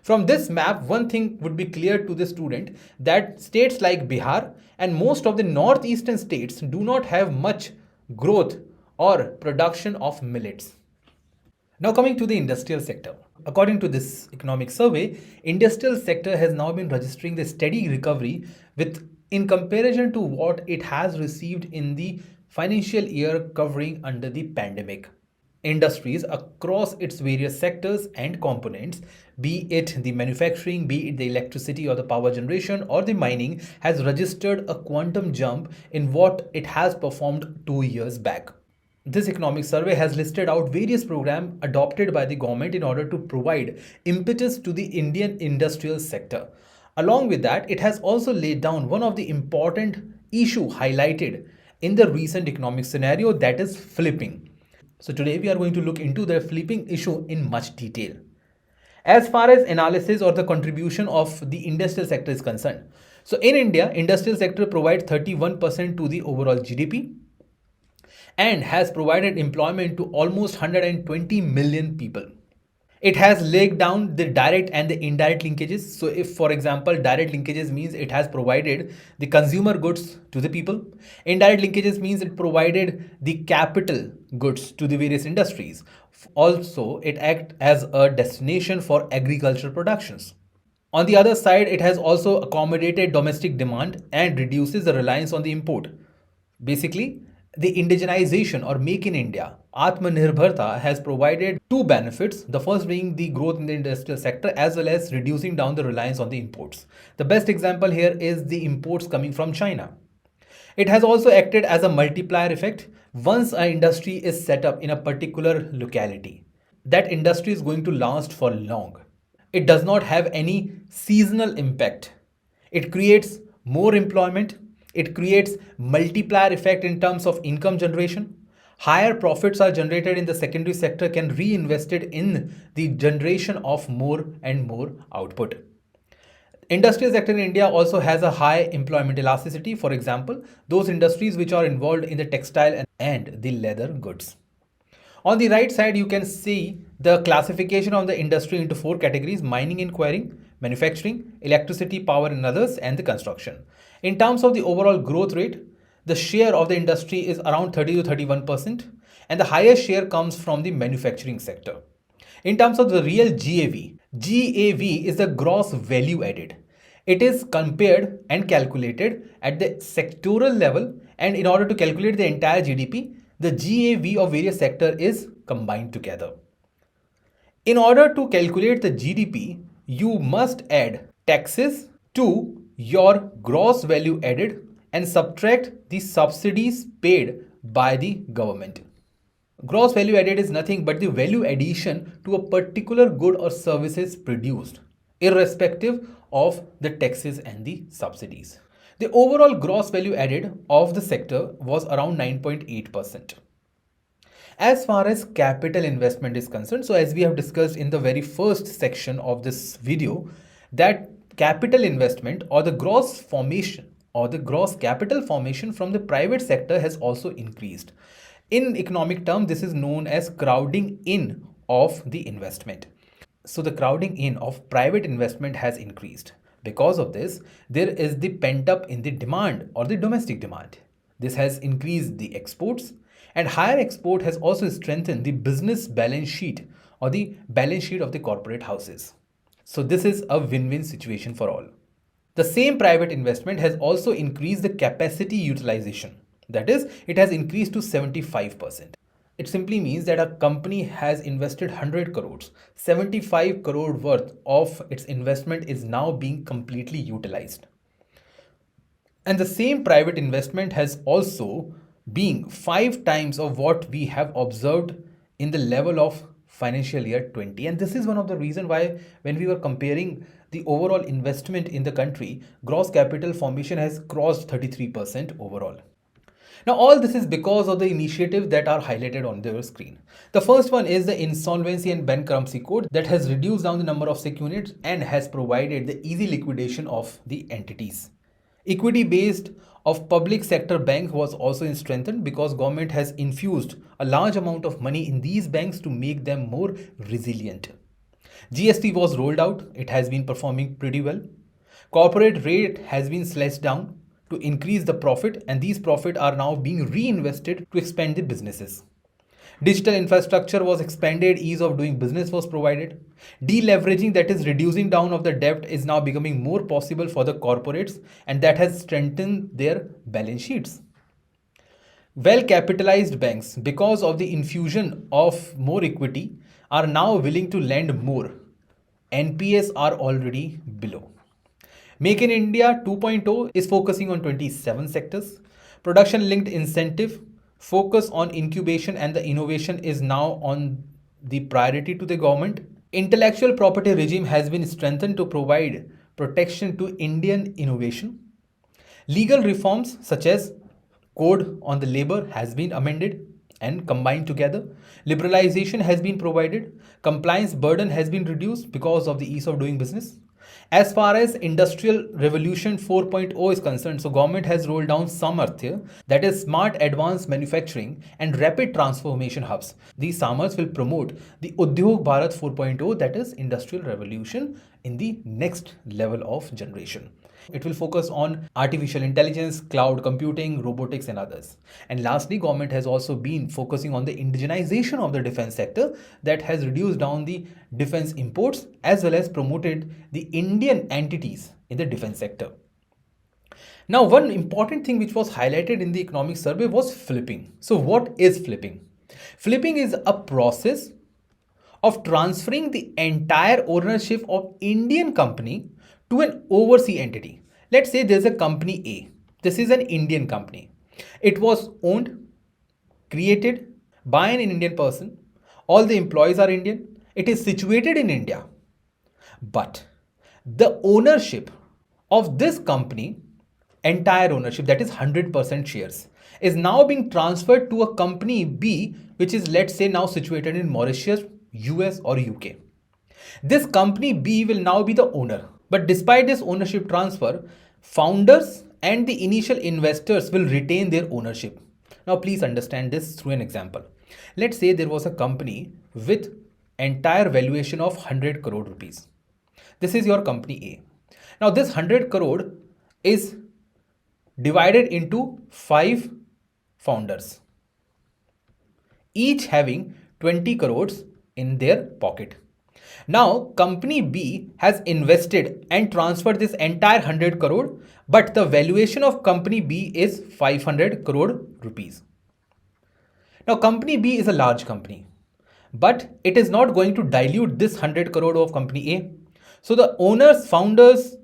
From this map, one thing would be clear to the student that states like Bihar and most of the northeastern states do not have much growth or production of millets. Now coming to the industrial sector. According to this economic survey, industrial sector has now been registering the steady recovery with in comparison to what it has received in the financial year covering under the pandemic. Industries across its various sectors and components, be it the manufacturing, be it the electricity or the power generation or the mining, has registered a quantum jump in what it has performed 2 years back. This economic survey has listed out various programs adopted by the government in order to provide impetus to the Indian industrial sector. Along with that, it has also laid down one of the important issue highlighted in the recent economic scenario, that is flipping. So today we are going to look into the flipping issue in much detail. As far as analysis or the contribution of the industrial sector is concerned, so in India, industrial sector provides 31% to the overall GDP and has provided employment to almost 120 million people. It has laid down the direct and the indirect linkages. So if, for example, direct linkages means it has provided the consumer goods to the people. Indirect linkages means it provided the capital goods to the various industries. Also, it acts as a destination for agricultural productions. On the other side, it has also accommodated domestic demand and reduces the reliance on the import. Basically, the indigenization or Make in India, Atmanirbharta, has provided two benefits. The first being the growth in the industrial sector as well as reducing down the reliance on the imports. The best example here is the imports coming from China. It has also acted as a multiplier effect. Once an industry is set up in a particular locality, that industry is going to last for long. It does not have any seasonal impact. It creates more employment. It creates multiplier effect in terms of income generation. Higher profits are generated in the secondary sector, can reinvested in the generation of more and more output. Industrial sector in India also has a high employment elasticity. For example, those industries which are involved in the textile and the leather goods. On the right side, you can see the classification of the industry into four categories: mining and quarrying, manufacturing, electricity, power and others, and the construction. In terms of the overall growth rate, the share of the industry is around 30 to 31%, and the highest share comes from the manufacturing sector. In terms of the real GAV is the gross value added. It is compared and calculated at the sectoral level, and in order to calculate the entire GDP, the GAV of various sectors is combined together. In order to calculate the GDP, you must add taxes to your gross value added and subtract the subsidies paid by the government. Gross value added is nothing but the value addition to a particular good or services produced, irrespective of the taxes and the subsidies. The overall gross value added of the sector was around 9.8%. As far as capital investment is concerned, so as we have discussed in the very first section of this video, that capital investment or the gross formation or the gross capital formation from the private sector has also increased. In economic terms, this is known as crowding in of the investment. So the crowding in of private investment has increased. Because of this, there is the pent up in the demand or the domestic demand. This has increased the exports, and higher export has also strengthened the business balance sheet or the balance sheet of the corporate houses. So this is a win-win situation for all. The same private investment has also increased the capacity utilization. That is, it has increased to 75%. It simply means that a company has invested 100 crores, 75 crore worth of its investment is now being completely utilized. And the same private investment has also been 5 times of what we have observed in the level of financial year 20. And this is one of the reasons why when we were comparing the overall investment in the country, gross capital formation has crossed 33% overall. Now, all this is because of the initiatives that are highlighted on the screen. The first one is the Insolvency and Bankruptcy Code that has reduced down the number of SIC units and has provided the easy liquidation of the entities. Equity based of public sector bank was also strengthened because government has infused a large amount of money in these banks to make them more resilient. GST was rolled out. It has been performing pretty well. Corporate rate has been slashed down to increase the profit, and these profits are now being reinvested to expand the businesses. Digital infrastructure was expanded, ease of doing business was provided. Deleveraging, that is reducing down of the debt, is now becoming more possible for the corporates, and that has strengthened their balance sheets. Well capitalized banks, because of the infusion of more equity, are now willing to lend more. NPS are already below. Make in India 2.0 is focusing on 27 sectors. Production linked incentive focus on incubation and the innovation is now on the priority to the government. Intellectual property regime has been strengthened to provide protection to Indian innovation. Legal reforms such as code on the labor has been amended and combined together. Liberalization has been provided. Compliance burden has been reduced because of the ease of doing business. As far as Industrial Revolution 4.0 is concerned, so government has rolled down Samarthya, that is smart advanced manufacturing and rapid transformation hubs. These SAMARs will promote the Udyog Bharat 4.0, that is Industrial Revolution in the next level of generation. It will focus on artificial intelligence, cloud computing, robotics and others. And lastly, government has also been focusing on the indigenization of the defense sector that has reduced down the defense imports as well as promoted the Indian entities in the defense sector. Now, one important thing which was highlighted in the economic survey was flipping. So what is flipping? Flipping is a process of transferring the entire ownership of Indian company to an overseas entity. Let's say there's a company A. This is an Indian company. It was owned, created by an Indian person. All the employees are Indian. It is situated in India. But the ownership of this company, entire ownership, that is 100% shares, is now being transferred to a company B, which is, let's say, now situated in Mauritius, US or UK. This company B will now be the owner. But despite this ownership transfer, founders and the initial investors will retain their ownership. Now, please understand this through an example. Let's say there was a company with entire valuation of 100 crore rupees. This is your company A. Now, this 100 crore is divided into 5 founders, each having 20 crores in their pocket. Now, company B has invested and transferred this entire 100 crore, but the valuation of company B is 500 crore rupees. Now, company B is a large company, but it is not going to dilute this 100 crore of company A. So, the owners, founders,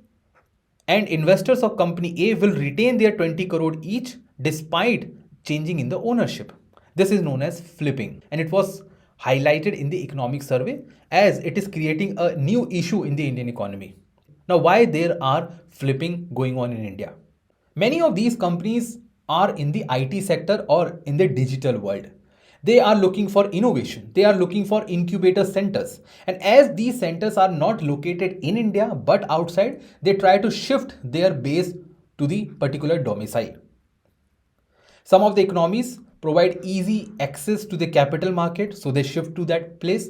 and investors of company A will retain their 20 crore each despite changing in the ownership. This is known as flipping, and it was highlighted in the economic survey as it is creating a new issue in the Indian economy. Now, why there are flipping going on in India? Many of these companies are in the IT sector or in the digital world. They are looking for innovation. They are looking for incubator centers. And as these centers are not located in India but outside, they try to shift their base to the particular domicile. Some of the economies provide easy access to the capital market, so they shift to that place.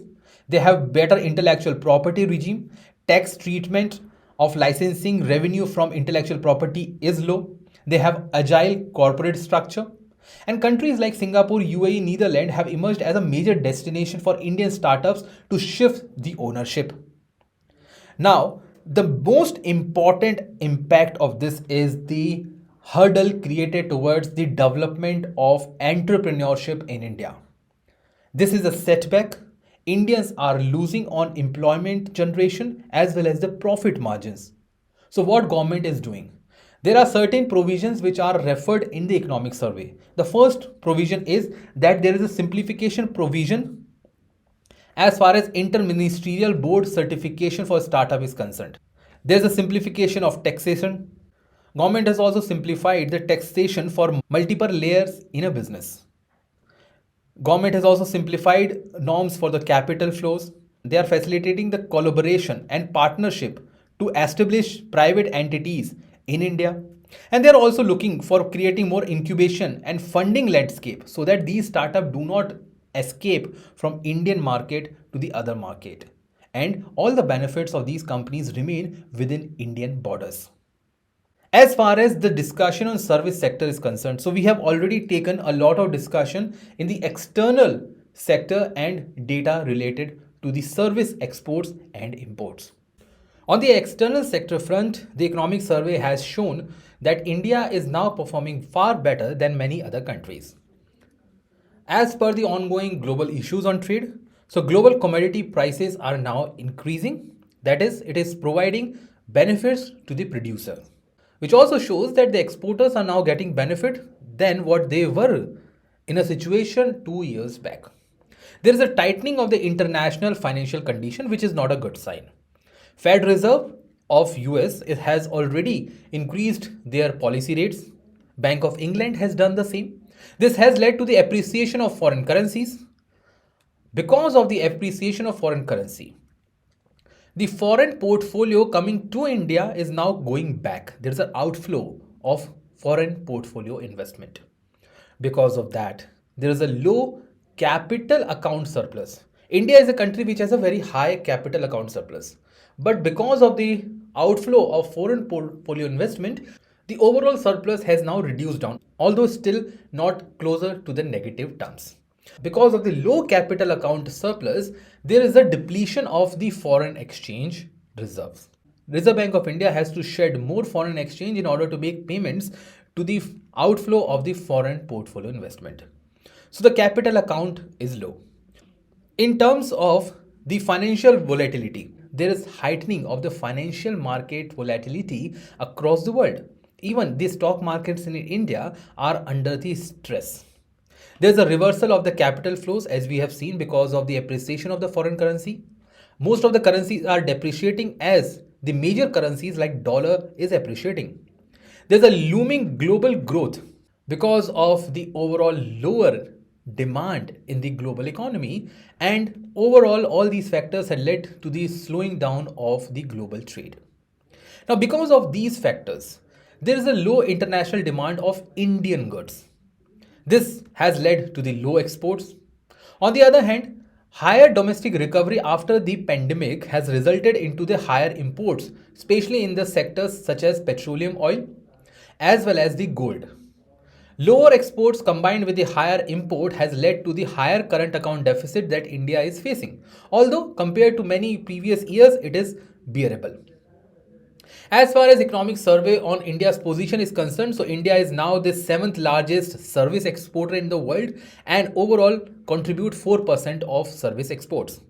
They have better intellectual property regime. Tax treatment of licensing revenue from intellectual property is low. They have agile corporate structure. And countries like Singapore, UAE, Netherlands have emerged as a major destination for Indian startups to shift the ownership. Now, the most important impact of this is the hurdle created towards the development of entrepreneurship in India. This is a setback. Indians are losing on employment generation as well as the profit margins. So what government is doing? There are certain provisions which are referred in the economic survey. The first provision is that there is a simplification provision as far as interministerial board certification for startup is concerned. There is a simplification of taxation. Government has also simplified the taxation for multiple layers in a business. Government has also simplified norms for the capital flows. They are facilitating the collaboration and partnership to establish private entities in India. And they are also looking for creating more incubation and funding landscape so that these startups do not escape from Indian market to the other market. And all the benefits of these companies remain within Indian borders. As far as the discussion on service sector is concerned, so we have already taken a lot of discussion in the external sector and data related to the service exports and imports. On the external sector front, the economic survey has shown that India is now performing far better than many other countries. As per the ongoing global issues on trade, so global commodity prices are now increasing. That is, it is providing benefits to the producer, which also shows that the exporters are now getting benefit than what they were in a situation 2 years back. There is a tightening of the international financial condition, which is not a good sign. Fed Reserve of US has already increased their policy rates. Bank of England has done the same. This has led to the appreciation of foreign currencies. Because of the appreciation of foreign currency, the foreign portfolio coming to India is now going back. There is an outflow of foreign portfolio investment. Because of that, there is a low capital account surplus. India is a country which has a very high capital account surplus. But because of the outflow of foreign portfolio investment, the overall surplus has now reduced down, although still not closer to the negative terms. Because of the low capital account surplus, there is a depletion of the foreign exchange reserves. Reserve Bank of India has to shed more foreign exchange in order to make payments to the outflow of the foreign portfolio investment. So the capital account is low. In terms of the financial volatility, there is heightening of the financial market volatility across the world. Even the stock markets in India are under the stress. There's a reversal of the capital flows as we have seen because of the appreciation of the foreign currency. Most of the currencies are depreciating as the major currencies like dollar is appreciating. There's a looming global growth because of the overall lower demand in the global economy, and overall all these factors had led to the slowing down of the global trade. Now, because of these factors, there is a low international demand of Indian goods. This has led to the low exports. On the other hand, higher domestic recovery after the pandemic has resulted into the higher imports, especially in the sectors such as petroleum oil as well as the gold. Lower exports combined with the higher import has led to the higher current account deficit that India is facing. Although compared to many previous years, it is bearable. As far as economic survey on India's position is concerned, so India is now the 7th largest service exporter in the world and overall contribute 4% of service exports.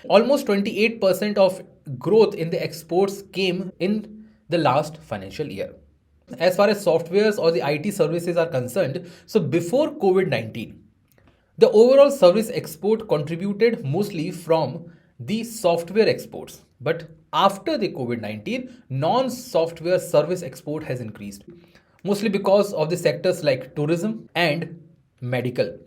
Almost 28% of growth in the exports came in the last financial year. As far as softwares or the IT services are concerned, so before COVID-19, the overall service export contributed mostly from the software exports. But after the COVID-19, non-software service export has increased, mostly because of the sectors like tourism and medical.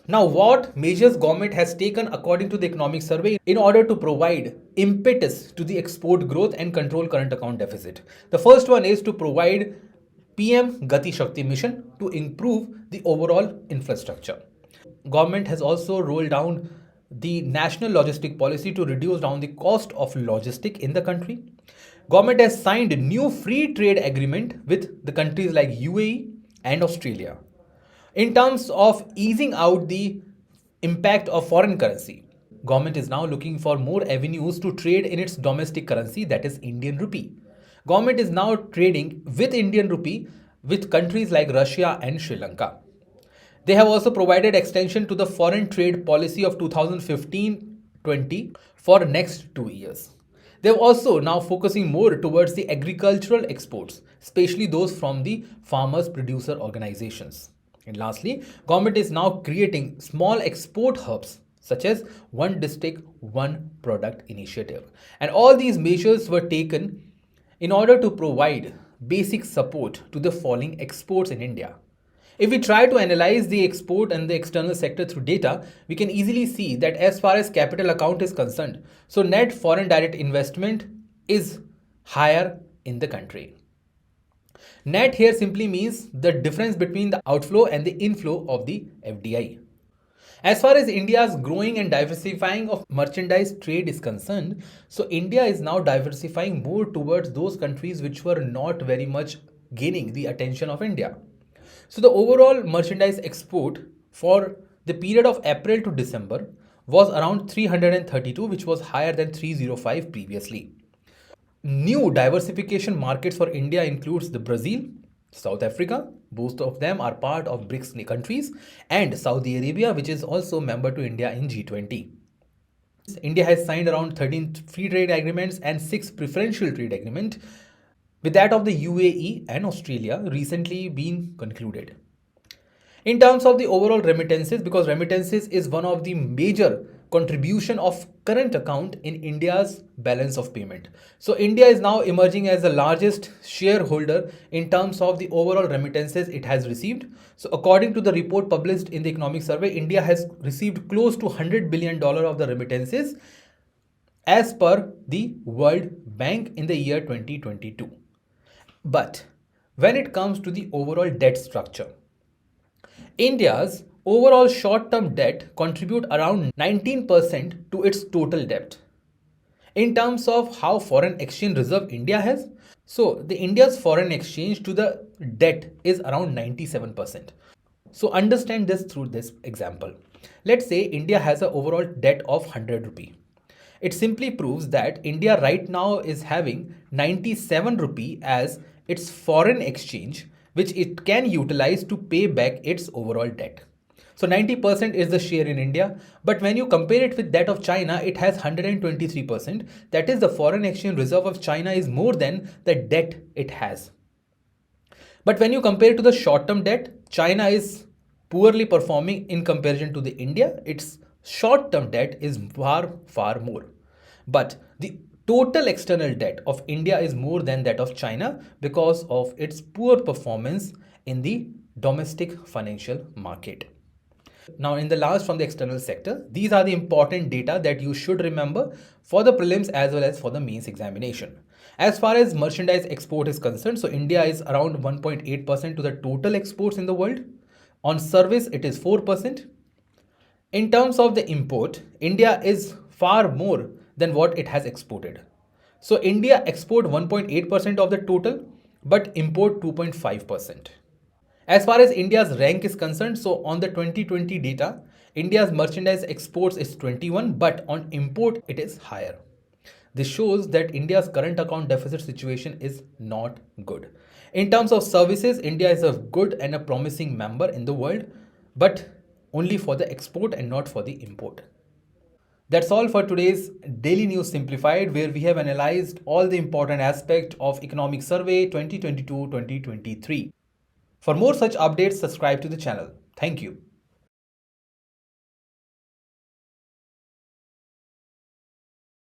Now, what measures government has taken according to the economic survey in order to provide impetus to the export growth and control current account deficit? The first one is to provide PM Gati Shakti mission to improve the overall infrastructure. Government has also rolled down the national logistic policy to reduce down the cost of logistic in the country. Government has signed new free trade agreement with the countries like UAE and Australia. In terms of easing out the impact of foreign currency, government is now looking for more avenues to trade in its domestic currency, that is Indian rupee. Government is now trading with Indian rupee with countries like Russia and Sri Lanka. They have also provided extension to the foreign trade policy of 2015-20 for next 2 years. They are also now focusing more towards the agricultural exports, especially those from the farmers producer organizations. And lastly, government is now creating small export hubs such as one district, one product initiative. And all these measures were taken in order to provide basic support to the falling exports in India. If we try to analyze the export and the external sector through data, we can easily see that as far as capital account is concerned, so net foreign direct investment is higher in the country. Net here simply means the difference between the outflow and the inflow of the FDI. As far as India's growing and diversifying of merchandise trade is concerned, so India is now diversifying more towards those countries which were not very much gaining the attention of India. So the overall merchandise export for the period of April to December was around 332, which was higher than 305 previously. New diversification markets for India includes the Brazil, South Africa, both of them are part of BRICS countries, and Saudi Arabia, which is also member to India in G20. India has signed around 13 free trade agreements and 6 preferential trade agreements, with that of the UAE and Australia recently being concluded. In terms of the overall remittances, because remittances is one of the major contribution of current account in India's balance of payment. So India is now emerging as the largest shareholder in terms of the overall remittances it has received. So according to the report published in the economic survey, India has received close to $100 billion of the remittances as per the World Bank in the year 2022. But when it comes to the overall debt structure, India's overall short-term debt contribute around 19% to its total debt. In terms of how foreign exchange reserve India has, so the India's foreign exchange to the debt is around 97%. So understand this through this example. Let's say India has an overall debt of 100 rupee. It simply proves that India right now is having 97 rupee as its foreign exchange, which it can utilize to pay back its overall debt. So 90% is the share in India, but when you compare it with that of China, it has 123%. That is, the foreign exchange reserve of China is more than the debt it has. But when you compare to the short-term debt, China is poorly performing in comparison to the India. Its short-term debt is far more. But the total external debt of India is more than that of China because of its poor performance in the domestic financial market. Now, in the last from the external sector, these are the important data that you should remember for the prelims as well as for the mains examination. As far as merchandise export is concerned, so India is around 1.8% to the total exports in the world. On service, it is 4%. In terms of the import, India is far more than what it has exported. So India export 1.8% of the total, but import 2.5%. As far as India's rank is concerned, so on the 2020 data, India's merchandise exports is 21, but on import it is higher. This shows that India's current account deficit situation is not good. In terms of services, India is a good and a promising member in the world, but only for the export and not for the import. That's all for today's Daily News Simplified, where we have analyzed all the important aspects of Economic Survey 2022-2023. For more such updates, subscribe to the channel. Thank you.